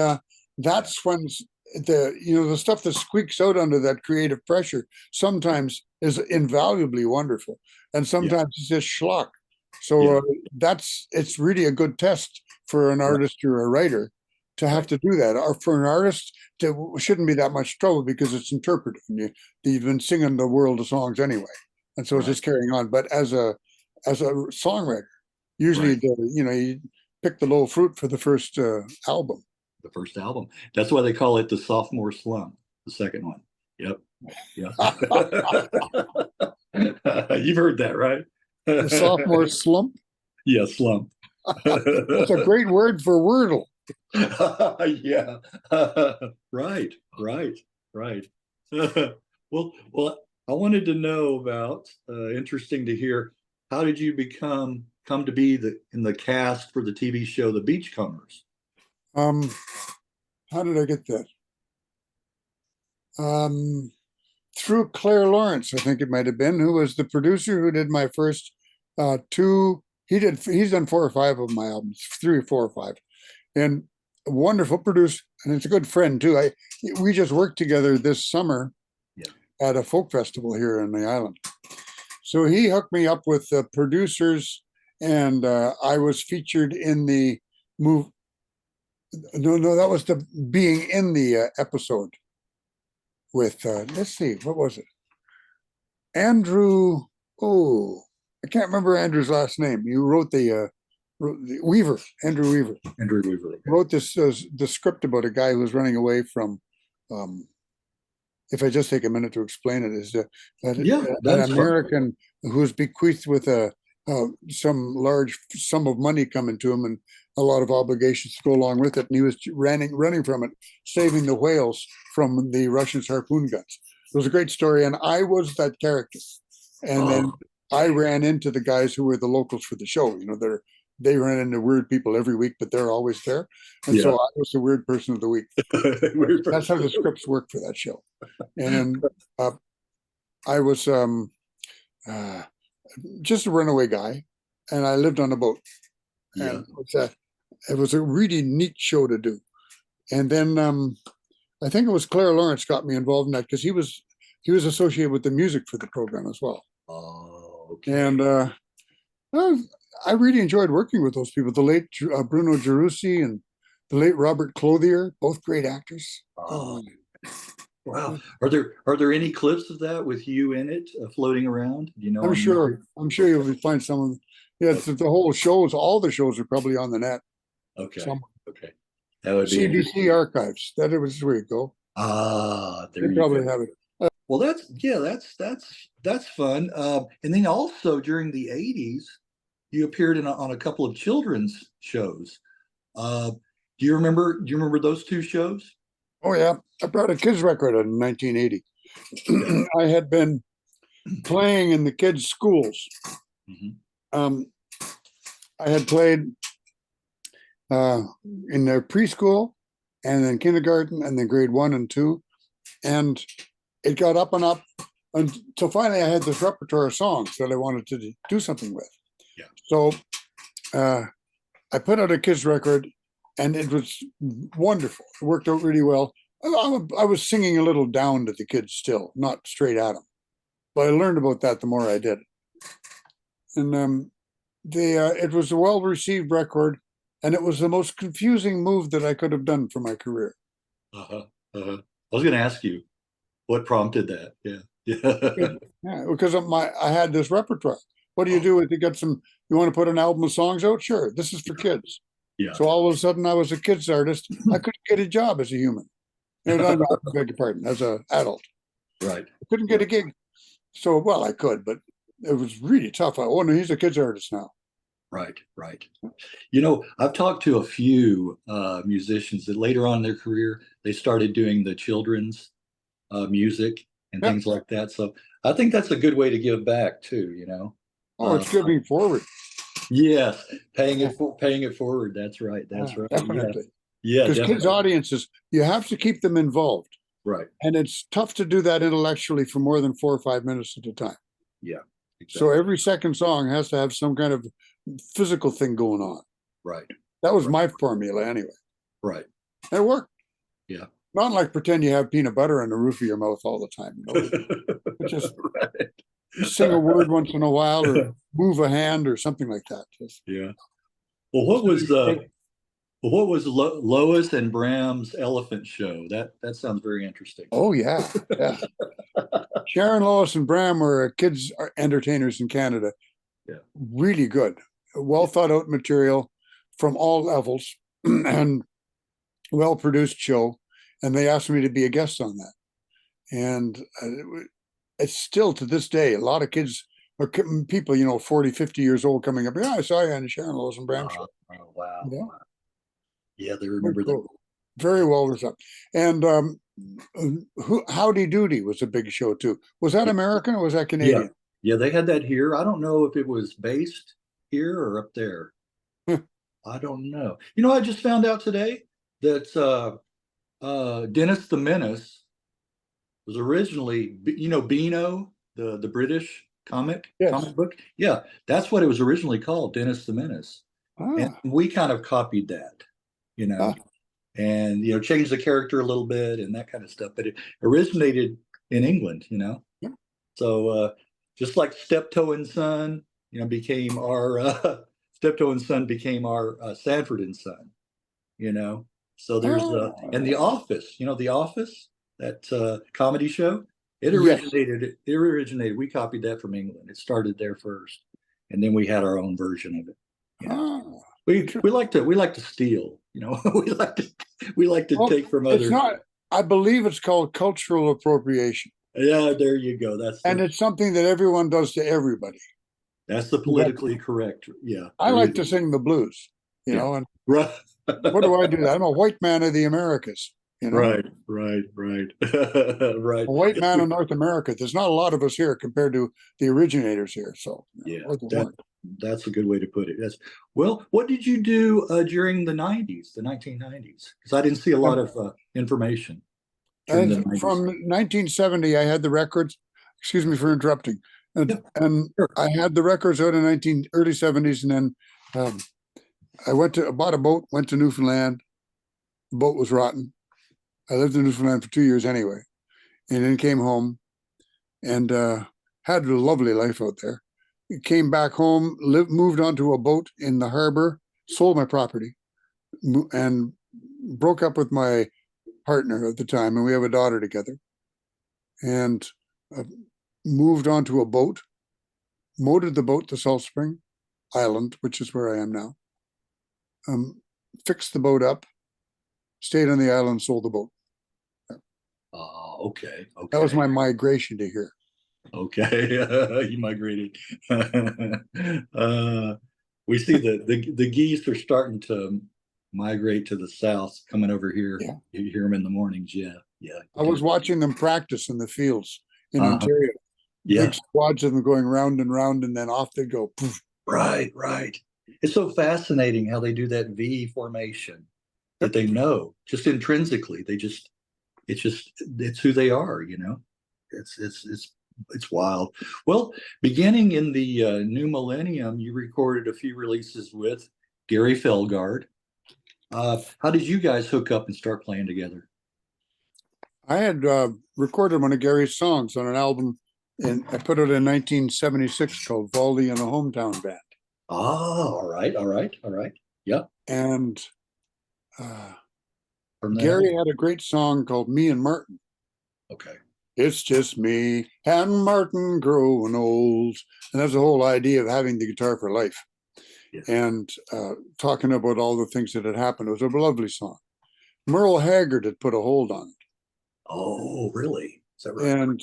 that's when the stuff that squeaks out under that creative pressure sometimes is invaluably wonderful, and sometimes it's just schlock. So it's really a good test for an artist or a writer to have to do that. Or for an artist, it shouldn't be that much trouble because it's interpretive, and you've been singing the world of songs anyway, and so it's just carrying on. But as a songwriter, usually you pick the low fruit for the first album. The first album. That's why they call it the sophomore slump, the second one. Yep. Yeah. You've heard that, right? The sophomore slump? Yeah, slump. That's a great word for Wordle. Yeah. Right, right, right. Well, I wanted to know about, interesting to hear, how did you come to be in the cast for the TV show The Beachcombers? How did I get that? Through Claire Lawrence, I think it might have been, who was the producer who did my first two. He's done 4 or 5 of my albums, 3 or 4 or 5, and a wonderful producer, and it's a good friend too. We just worked together this summer at a folk festival here in the island. So he hooked me up with the producers, and I was featured in the movie. No, that was the being in the episode with, let's see, what was it? Andrew, I can't remember Andrew's last name. You wrote the Weaver, Andrew Weaver. Andrew Weaver. Okay. Wrote this the script about a guy who was running away from, if I just take a minute to explain it, is an American who's bequeathed with some large sum of money coming to him and a lot of obligations to go along with it. And he was running from it, saving the whales from the Russians' harpoon guns. was a great story, and I was that character. And then I ran into the guys who were the locals for the show. You know, they ran into weird people every week, but they're always there. And so I was the weird person of the week. That's how the scripts work for that show. And I was just a runaway guy, and I lived on a boat. And it was a really neat show to do. And then I think it was Claire Lawrence got me involved in that because he was associated with the music for the program as well. Oh, okay. And I really enjoyed working with those people. The late Bruno Gerussi and the late Robert Clothier, both great actors. Oh, wow. Are there any clips of that with you in it floating around? You know, I'm sure you'll find some of them. Yeah, the whole shows, all the shows are probably on the net. Okay. Somewhere. Okay. That would be CBC archives. That was where you go. There you probably go. have it. Well, that's fun. And then also during the 80s, you appeared on a couple of children's shows. Do you remember those two shows? Oh yeah, I brought a kids record in 1980. I had been playing in the kids' schools. Mm-hmm. I had played in their preschool and then kindergarten and then grade 1 and 2. And it got up and up until finally I had this repertoire of songs that I wanted to do something with. Yeah. So I put out a kids record and it was wonderful. It worked out really well. I was singing a little down to the kids still, not straight at them. But I learned about that the more I did. And it was a well-received record, and it was the most confusing move that I could have done for my career. I was going to ask you what prompted that. Yeah, because I had this repertoire. What do you do if you get some? You want to put an album of songs out? Sure, this is for kids. Yeah. So all of a sudden, I was a kids artist. I couldn't get a job as a human. I beg your pardon, as an adult. Right. I couldn't get a gig. So, well, I could, but it was really tough. Oh, no, he's a kids artist now. Right. You know, I've talked to a few musicians that later on in their career, they started doing the children's music and things like that. So I think that's a good way to give back too, you know. Oh, it's giving forward. Yes, paying it forward. That's right. Right. Definitely. Yeah. Because kids' audiences, you have to keep them involved. Right. And it's tough to do that intellectually for more than 4 or 5 minutes at a time. Yeah. Exactly. So every second song has to have some kind of physical thing going on. Right. That was my formula anyway. Right. It worked. Yeah. Not like pretend you have peanut butter in the roof of your mouth all the time. You know? Just sing a word once in a while or move a hand or something like that. Yeah. Well, what was Lois and Bram's elephant show? That sounds very interesting. Oh yeah. Sharon, Lois, and Bram were kids entertainers in Canada. Yeah. Really good, well thought out material from all levels and well produced show. And they asked me to be a guest on that. And it's still to this day, a lot of kids or people, 40, 50 years old coming up. Yeah, I saw you on the Sharon, Lois, and Bram show. Oh, wow. Yeah. Yeah, they remember that. Very well received. And Howdy Doody was a big show too. Was that American or was that Canadian? Yeah, they had that here. I don't know if it was based here or up there. I don't know. I just found out today that Dennis the Menace was originally, Beano, the British comic book. Yeah, that's what it was originally called, Dennis the Menace. And we kind of copied that, and changed the character a little bit and that kind of stuff. But it originated in England, Yeah. So just like Steptoe and Son, became our Steptoe and Son became our Sanford and Son, So there's and The Office, The Office, that comedy show. It originated. It originated. We copied that from England. It started there first, and then we had our own version of it. We like to steal. we like to take from others. It's not. I believe it's called cultural appropriation. Yeah, there you go. It's something that everyone does to everybody. That's the politically correct. Yeah, I like to sing the blues. And right. what do I do? I'm a white man of the Americas. you know. Right, right, right, right. A white man in North America. There's not a lot of us here compared to the originators here. So, Yeah, or the that weren't. that's a good way to put it. That's well. What did you do during the '90s, the 1990s? Because I didn't see a lot Um, of information during the and '90s. from 1970, I had the records. Excuse me for interrupting. Yeah, And sure. I had the records out in early 70s, and then um, I bought a boat, went to Newfoundland. The boat was rotten. I lived in Newfoundland for 2 years anyway, and then came home and had a lovely life out there. Came back home, moved onto a boat in the harbor, sold my property, and broke up with my partner at the time, and we have a daughter together. And uh, moved onto a boat, motored the boat to Salt Spring Island, which is where I am now. Fixed the boat up, stayed on the island, sold the boat. Okay, That was okay, my migration to here. okay. You migrated. uh, we see the geese are starting to migrate to the south, coming over here. Yeah. You hear them in the mornings. Yeah, yeah. I was watching them practice in the fields in Uh-huh. Ontario. Yeah. Big squads of them going round and round, and then off they go. Poof. Right, right. It's so fascinating how they do that V formation that they know just intrinsically. It's who they are, you know. It's wild. Well, beginning in the new millennium, you recorded a few releases with Gary Fjellgaard. How did you guys hook up and start playing together? I had recorded one of Gary's songs on an album, and I put it in 1976 called Valdy and the Hometown Band. Oh, all right, all right, all right. Yeah. And From that Gary album. had a great song called Me and Martin. Okay. It's just me and Martin growing old. And that's the whole idea of having the guitar for life. Yeah. And talking about all the things that had happened. It was a lovely song. Merle Haggard had put a hold on it. Oh, really? Is that right? And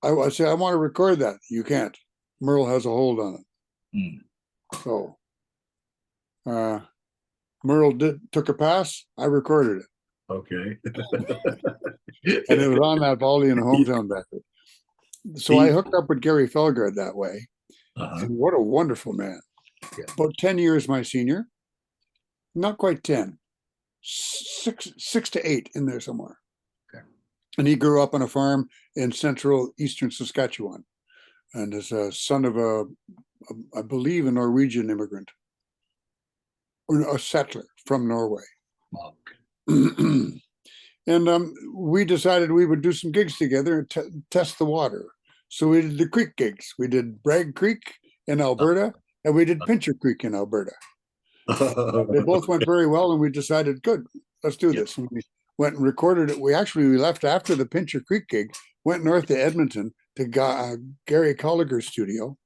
I said, I want to record that. You can't. Merle has a hold on it. Mm. So Merle took a pass. I recorded it. Okay. And it was on that Valdy and Hometown record. So I hooked up with Gary Fjellgaard that way. And what a wonderful man. Yeah. About 10 years my senior. Not quite 10. 6 to 8 in there somewhere. Okay. And he grew up on a farm in central eastern Saskatchewan. And is a son of I believe, a Norwegian immigrant. Or a settler from Norway. Okay. And we decided we would do some gigs together and test the water. So we did the creek gigs. We did Bragg Creek in Alberta, and we did Pincher Creek in Alberta. They both went very well, and we decided, good, let's do this. And we went and recorded it. We left after the Pincher Creek gig, went north to Edmonton to Gary Colliger's studio,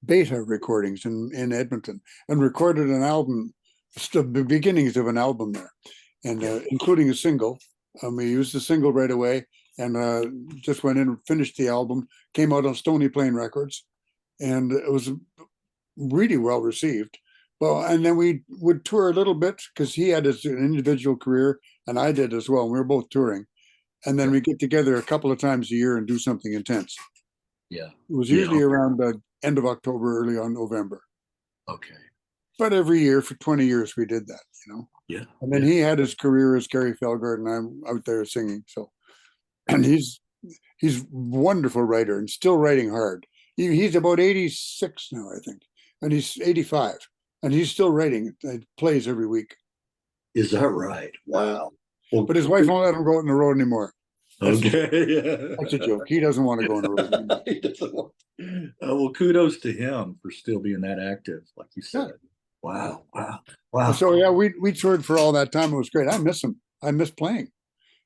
Beta Recordings in Edmonton, and recorded an album, the beginnings of an album there, and including a single. We used the single right away, and just went in and finished the album. Came out on Stony Plain Records, and it was really well received. Well, and then we would tour a little bit because he had his individual career, and I did as well. We were both touring, and then we get together a couple of times a year and do something intense. Yeah, it was usually around the end of October, early on November. Okay. But every year for 20 years we did that, you know. Yeah. And then he had his career as Gary Fjellgaard, and I'm out there singing. So, and he's wonderful writer and still writing hard. He's about 86 now, I think, and he's 85, and he's still writing. It plays every week. Is that right? Wow. Well, but his wife won't let him go out on the road anymore. Okay. That's a joke. He doesn't want to go on the road anymore. He doesn't want. Well, kudos to him for still being that active, like you said. Yeah. Wow, wow, wow. So yeah, we toured for all that time. It was great. I miss him. I miss playing.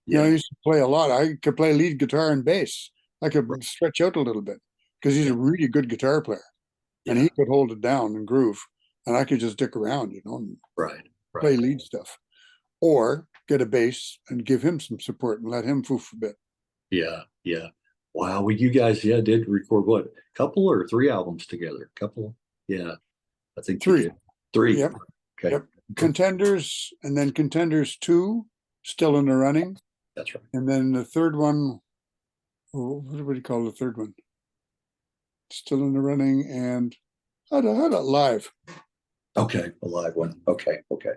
Yeah. You know, I used to play a lot. I could play lead guitar and bass. I could stretch out a little bit because he's a really good guitar player, and he could hold it down and groove, and I could just dick around, you know, and play lead stuff, or get a bass and give him some support and let him foof a bit. Yeah, yeah. Wow. Well, you guys, did record what, a couple or 3 albums together? Couple? Yeah, I think 3. 3. Yep. Okay. Yep. Contenders, and then Contenders 2, still in the running. That's right. And then the third one, what do you call the third one? Still in the running, and had a live. Okay, a live one. Okay, okay.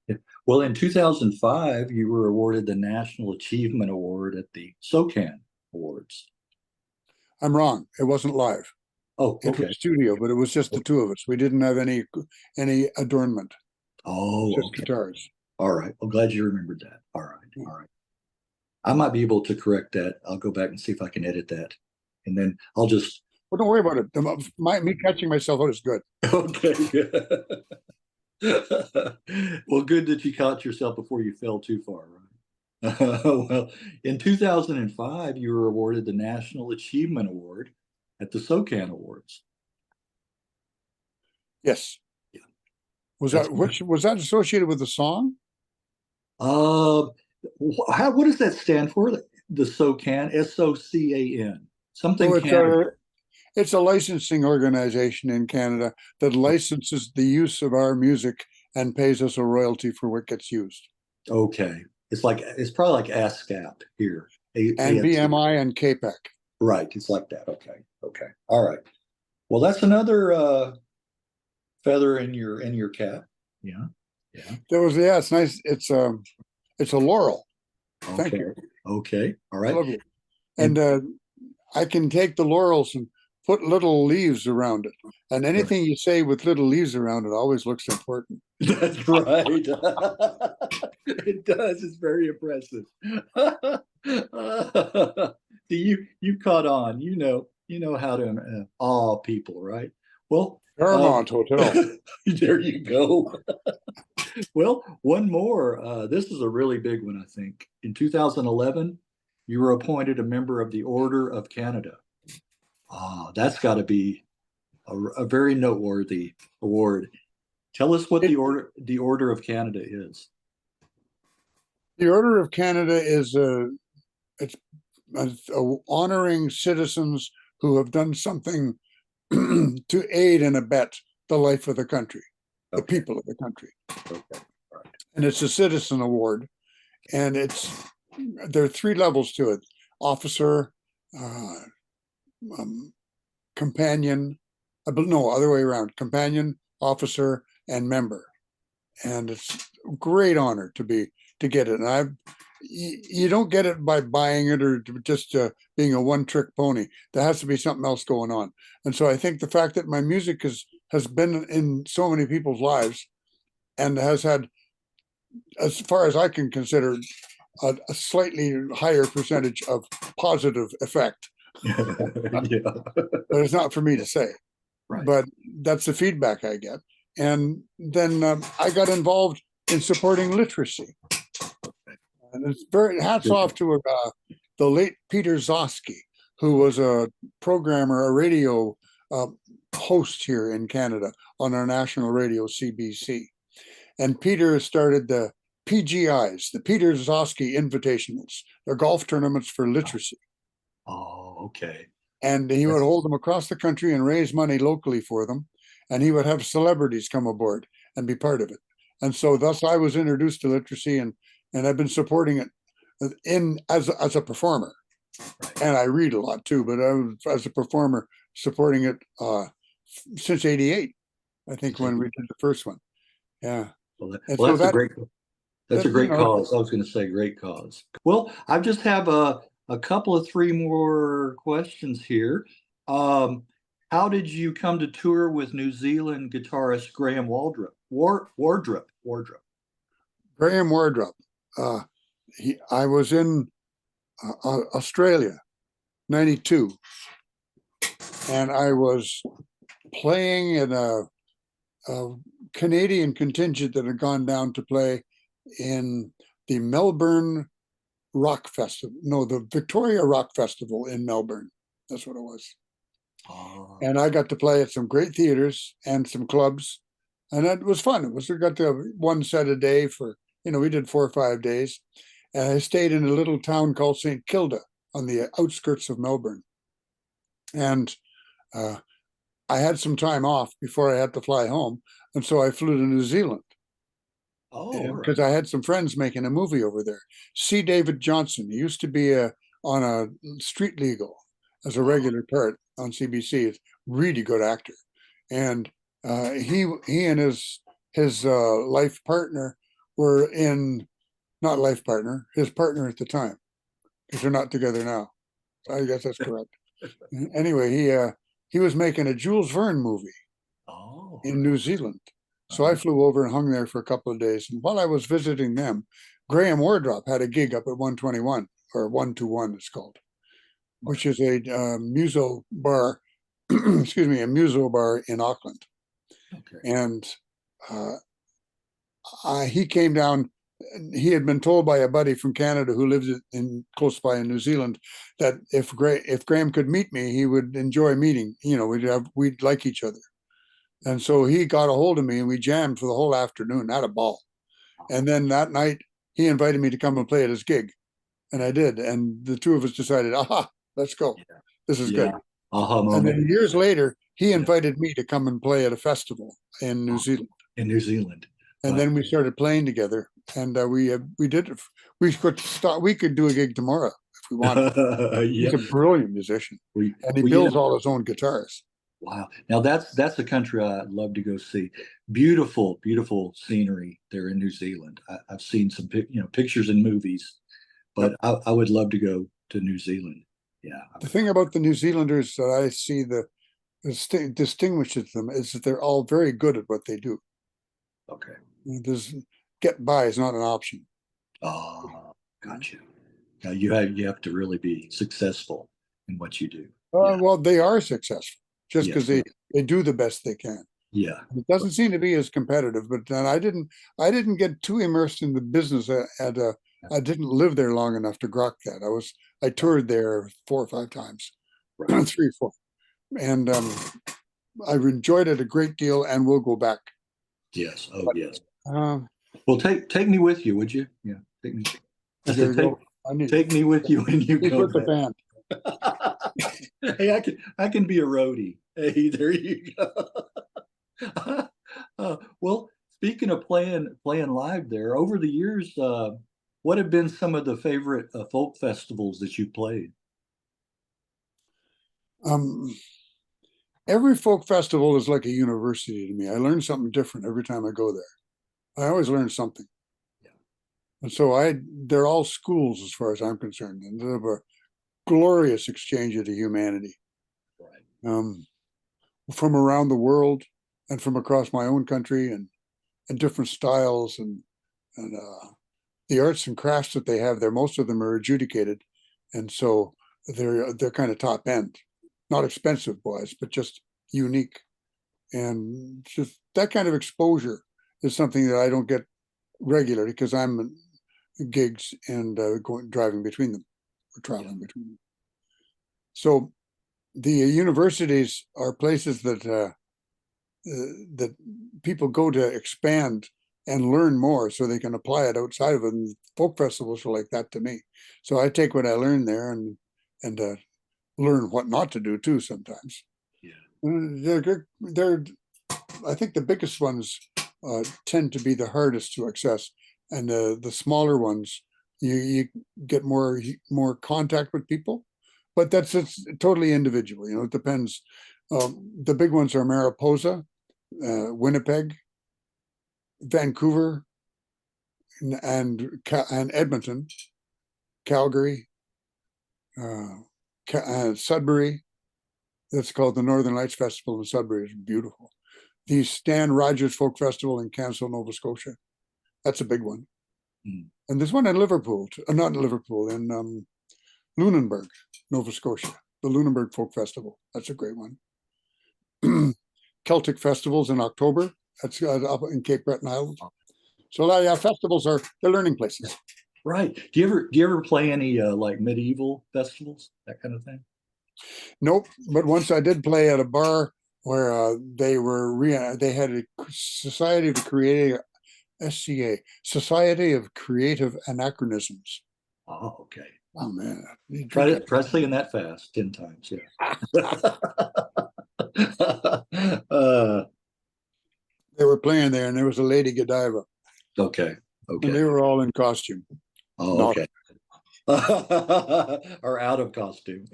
Yeah. Well, in 2005, you were awarded the National Achievement Award at the SOCAN Awards. I'm wrong. It wasn't live. Oh, It okay. was studio, but it was just the two of us. We didn't have any adornment. Oh, Just okay. guitars. All right. Well, glad you remembered that. All right. Yeah. All right. I might be able to correct that. I'll go back and see if I can edit that. And then I'll just. Well, don't worry about it. Me catching myself out is good. Okay. Well, good that you caught yourself before you fell too far, right? Well, in 2005, you were awarded the National Achievement Award at the SOCAN Awards. Yes. Yeah. Was That's that associated with the song? What does that stand for? The SOCAN, SOCAN, something Oh, Canada. it's a licensing organization in Canada that licenses the use of our music and pays us a royalty for what gets used. Okay, it's probably like ASCAP here. And BMI and CAPEC. Right, it's like that. Okay, okay, all right. Well, that's another feather in your cap. Yeah, yeah. It's nice. It's a laurel. Okay. Thank you. Okay, all right. Lovely. And I can take the laurels and put little leaves around it. And anything you say with little leaves around it always looks important. That's right. It does. It's very impressive. You caught on. You know how to awe people, right? Well, Paramount Hotel. there you go. Well, one more. This is a really big one, I think. In 2011, you were appointed a member of the Order of Canada. That's got to be a very noteworthy award. Tell us what the Order of Canada is. The Order of Canada is it's honoring citizens who have done something to aid and abet the life of the country, the people of the country. Okay. All right. And it's a citizen award, and there are three levels to it: officer, companion, no, other way around: companion, officer, and member. And it's a great honor to get it. And you don't get it by buying it or just being a one-trick pony. There has to be something else going on. And so I think the fact that my music has been in so many people's lives and has had, as far as I can consider, a slightly higher percentage of positive effect. Yeah. But it's not for me to say. Right. But that's the feedback I get. And then I got involved in supporting literacy. And it's hats off to the late Peter Zosky, who was a programmer, a radio host here in Canada on our national radio, CBC. And Peter started the PGIs, the Peter Zosky Invitationals. They're golf tournaments for literacy. Oh, okay. And he would hold them across the country and raise money locally for them. And he would have celebrities come aboard and be part of it. And so thus I was introduced to literacy, and I've been supporting it as a performer. And I read a lot too, but I was, as a performer, supporting it since '88, I think, when we did the first one. Yeah. Well, that's a great cause. I was going to say great cause. Well, I just have a couple of three more questions here. How did you come to tour with New Zealand guitarist Graham Wardrop? Graham Wardrop. I was in Australia, '92, and I was playing in a Canadian contingent that had gone down to play in the Melbourne Rock Festival. No, the Victoria Rock Festival in Melbourne. That's what it was. Oh. And I got to play at some great theaters and some clubs, and it was fun. We got to one set a day for, we did 4 or 5 days. And I stayed in a little town called St. Kilda on the outskirts of Melbourne. And I had some time off before I had to fly home. And so I flew to New Zealand. Oh, all because right. I had some friends making a movie over there. C. David Johnson, he used to be on a Street Legal as a Oh, regular part on CBC. He's a really good actor, and he and his life partner were in, not life partner, his partner at the time, because they're not together now. So I guess that's correct. Anyway, he was making a Jules Verne movie oh, all in right. New Zealand. So I Uh-huh. flew over and hung there for a couple of days. And while I was visiting them, Graham Wardrop had a gig up at 121, or 121 it's called, All which is a muso bar, excuse me, a muso bar in Auckland. right. Okay. And uh, he came down. He had been told by a buddy from Canada who lived in close by in New Zealand that if Graham could meet me, he would enjoy meeting. You know, we'd like each other. And so he got a hold of me and we jammed for the whole afternoon, had a ball. And then that night he invited me to come and play at his gig. And I did. And the two of us decided, aha, let's go. Yeah. This is Yeah. good. Aha And moment. then years later, he Yeah. invited me to come and play at a festival in New Oh, Zealand. in New Zealand. And Wow. then we started playing together. And we did, we could do a gig tomorrow if we wanted. Yeah. He's a brilliant musician We, and he we, yeah. builds all his own guitars. Wow. Now that's a country I'd love to go see. Beautiful, beautiful scenery there in New Zealand. I've seen some pictures and movies, Yep. but I would love to go to New Zealand. Yeah. The thing about the New Zealanders that I see that distinguishes them is that they're all very good at what they do. Okay. There's get by is not an option. Oh, gotcha. Now you have to really be successful in what you do. Yeah. Well, they are successful just because Yes. they do the best they can. Yeah. It doesn't seem to be as competitive, but then I didn't get too immersed in the business I didn't live there long enough to grok that. I toured there 4 or 5 times, Right. 3 or 4, and I enjoyed it a great deal and will go back. Yes. Oh, But yes. uh, Well, take me with you, would you? Yeah. Take me. I there said, you go. I need take me with you when you he's go with the back. band. Hey, I can be a roadie. Hey, there you go. Well, speaking of playing live there, over the years, what have been some of the favorite folk festivals that you played? Um, every folk festival is like a university to me. I learn something different every time I go there. I always learn something. Yeah. And so they're all schools as far as I'm concerned, and they're a glorious exchange of the humanity Right. from around the world and from across my own country and different styles and the arts and crafts that they have there. Most of them are adjudicated, and so they're kind of top end, not expensive wise, but just unique. And just that kind of exposure is something that I don't get regularly because I'm in gigs and driving between them or traveling between them. So the universities are places that people go to expand and learn more so they can apply it outside of it. And folk festivals are like that to me. So I take what I learned there and learn what not to do too sometimes. Yeah. They're I think the biggest ones tend to be the hardest to access, and the smaller ones you get more contact with people, but it's totally individual. You know, it depends. The big ones are Mariposa, Winnipeg, Vancouver, and Edmonton, Calgary, Sudbury. That's called the Northern Lights Festival in Sudbury. It's beautiful. The Stan Rogers Folk Festival in Kansas, Nova Scotia. That's a big one. Mm. And there's one in Liverpool, not in Liverpool, in Lunenburg, Nova Scotia. The Lunenburg Folk Festival. That's a great one. Celtic festivals in October. That's up in Cape Breton Island. So yeah, festivals they're learning places. Right. Do you ever play any like medieval festivals, that kind of thing? Nope. But once I did play at a bar where they had a Society of Creative SCA, Society of Creative Anachronisms. Oh, okay. Oh man, Try saying that fast 10 times. Yeah. uh, they were playing there, and there was a Lady Godiva, Okay. and Okay. they were all in costume. Oh, Not okay. Or out of costume.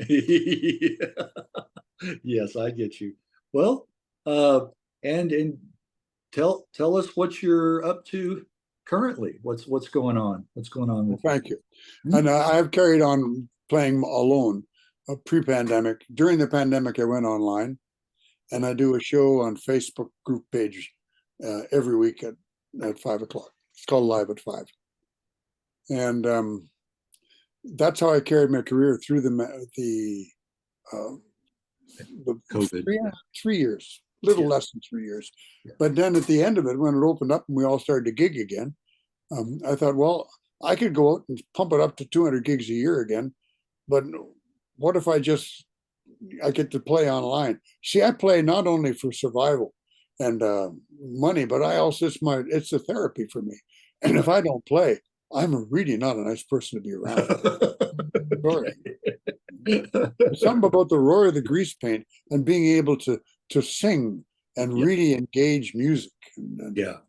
Yes, I get you. Well, and tell us what you're up to currently. What's going on? What's going on well, with you? thank you. Hmm? And I've carried on playing alone pre-pandemic. During the pandemic, I went online, and I do a show on Facebook group page every week at 5 o'clock. It's called Live at 5. And that's how I carried my career through uh, the COVID. 3 years, little Yeah. less than 3 years. Yeah. But then at the end of it, when it opened up and we all started to gig again, I thought, well, I could go out and pump it up to 200 gigs a year again. But what if I get to play online? See, I play not only for survival and money, but it's a therapy for me. And if I don't play, I'm really not a nice person to be around. Sorry. There's something about the roar of the grease paint and being able to sing and Yeah. really engage music and Yeah.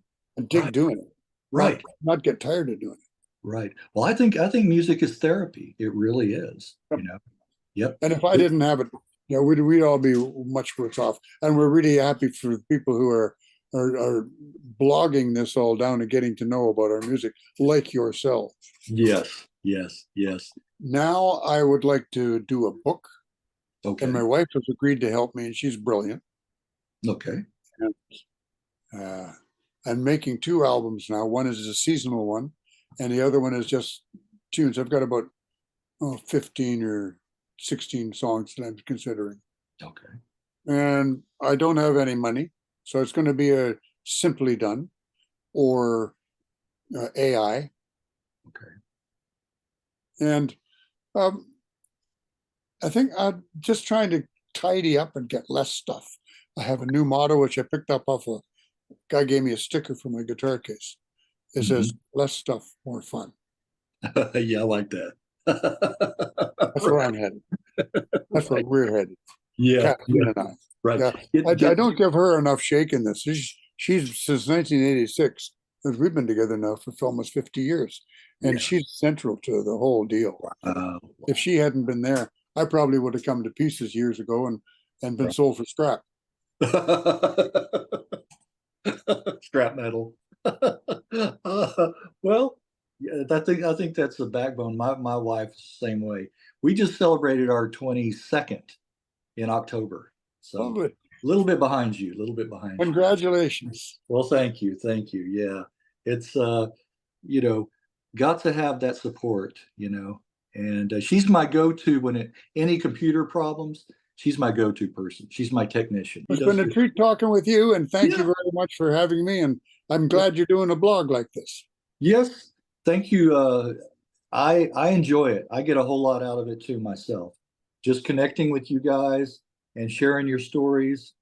dig Right. doing it. Right. Not get tired of doing it. Right. Well, I think music is therapy. It really is. Yep. You know. Yep. And if I didn't have it, we'd all be much worse off. And we're really happy for the people who are blogging this all down and getting to know about our music, like yourself. Yes. Yes. Yes. Now I would like to do a book, Okay. and my wife has agreed to help me, and she's brilliant. Okay. And I'm making 2 albums now. One is a seasonal one, and the other one is just tunes. I've got about 15 or 16 songs that I'm considering. Okay. And I don't have any money, so it's going to be a simply done or AI. Okay. And I think I'm just trying to tidy up and get less stuff. I have a new motto, which I picked up off a guy gave me a sticker for my guitar case. It says, less stuff, more fun. Yeah, I like that. That's where I'm headed. That's where we're headed. Yeah. Kathleen and I. Right. Yeah. I don't give her enough shake in this. She's since 1986, because we've been together now for almost 50 years. And Yeah. she's central to the whole deal. If she hadn't been there, I probably would have come to pieces years ago and been sold for scrap. Scrap metal. Well, yeah, I think that's the backbone. My wife's the same way. We just celebrated our 22nd in October. So Lovely. a little bit behind you, a little bit behind you. Congratulations. Well, thank you. Thank you. Yeah. It's got to have that support, and she's my go-to when any computer problems. She's my go-to person. She's my technician. It's been a treat talking with you, and thank you very much for having me. And I'm glad you're doing a blog like this. Yes, thank you. I enjoy it. I get a whole lot out of it too myself. Just connecting with you guys and sharing your stories.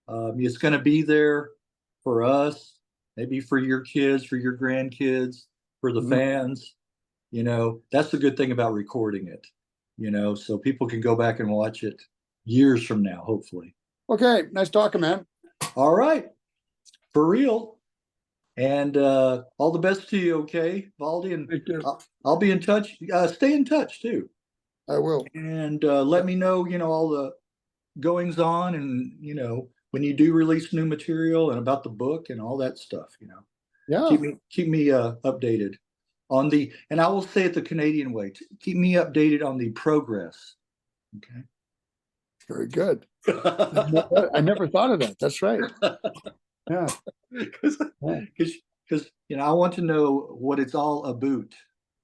It's going to be there for us, maybe for your kids, for your grandkids, for the fans. That's the good thing about recording it, so people can go back and watch it years from now, hopefully. Okay, nice talking, man. All right, for real. And all the best to you, okay, Valdy? And I'll be in touch. Stay in touch too. I will. And let me know, all the goings on, and when you do release new material and about the book and all that stuff. Yeah. Keep me updated on and I will say it the Canadian way. Keep me updated on the progress. Okay. Very good. I never thought of that. That's right. Yeah. Because I want to know what it's all about.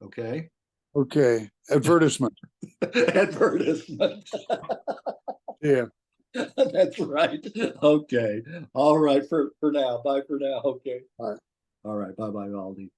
Okay. Okay. Advertisement. Advertisement. Yeah. That's right. Okay. All right. For now. Bye for now. Okay. All right. All right. Bye bye, Valdy.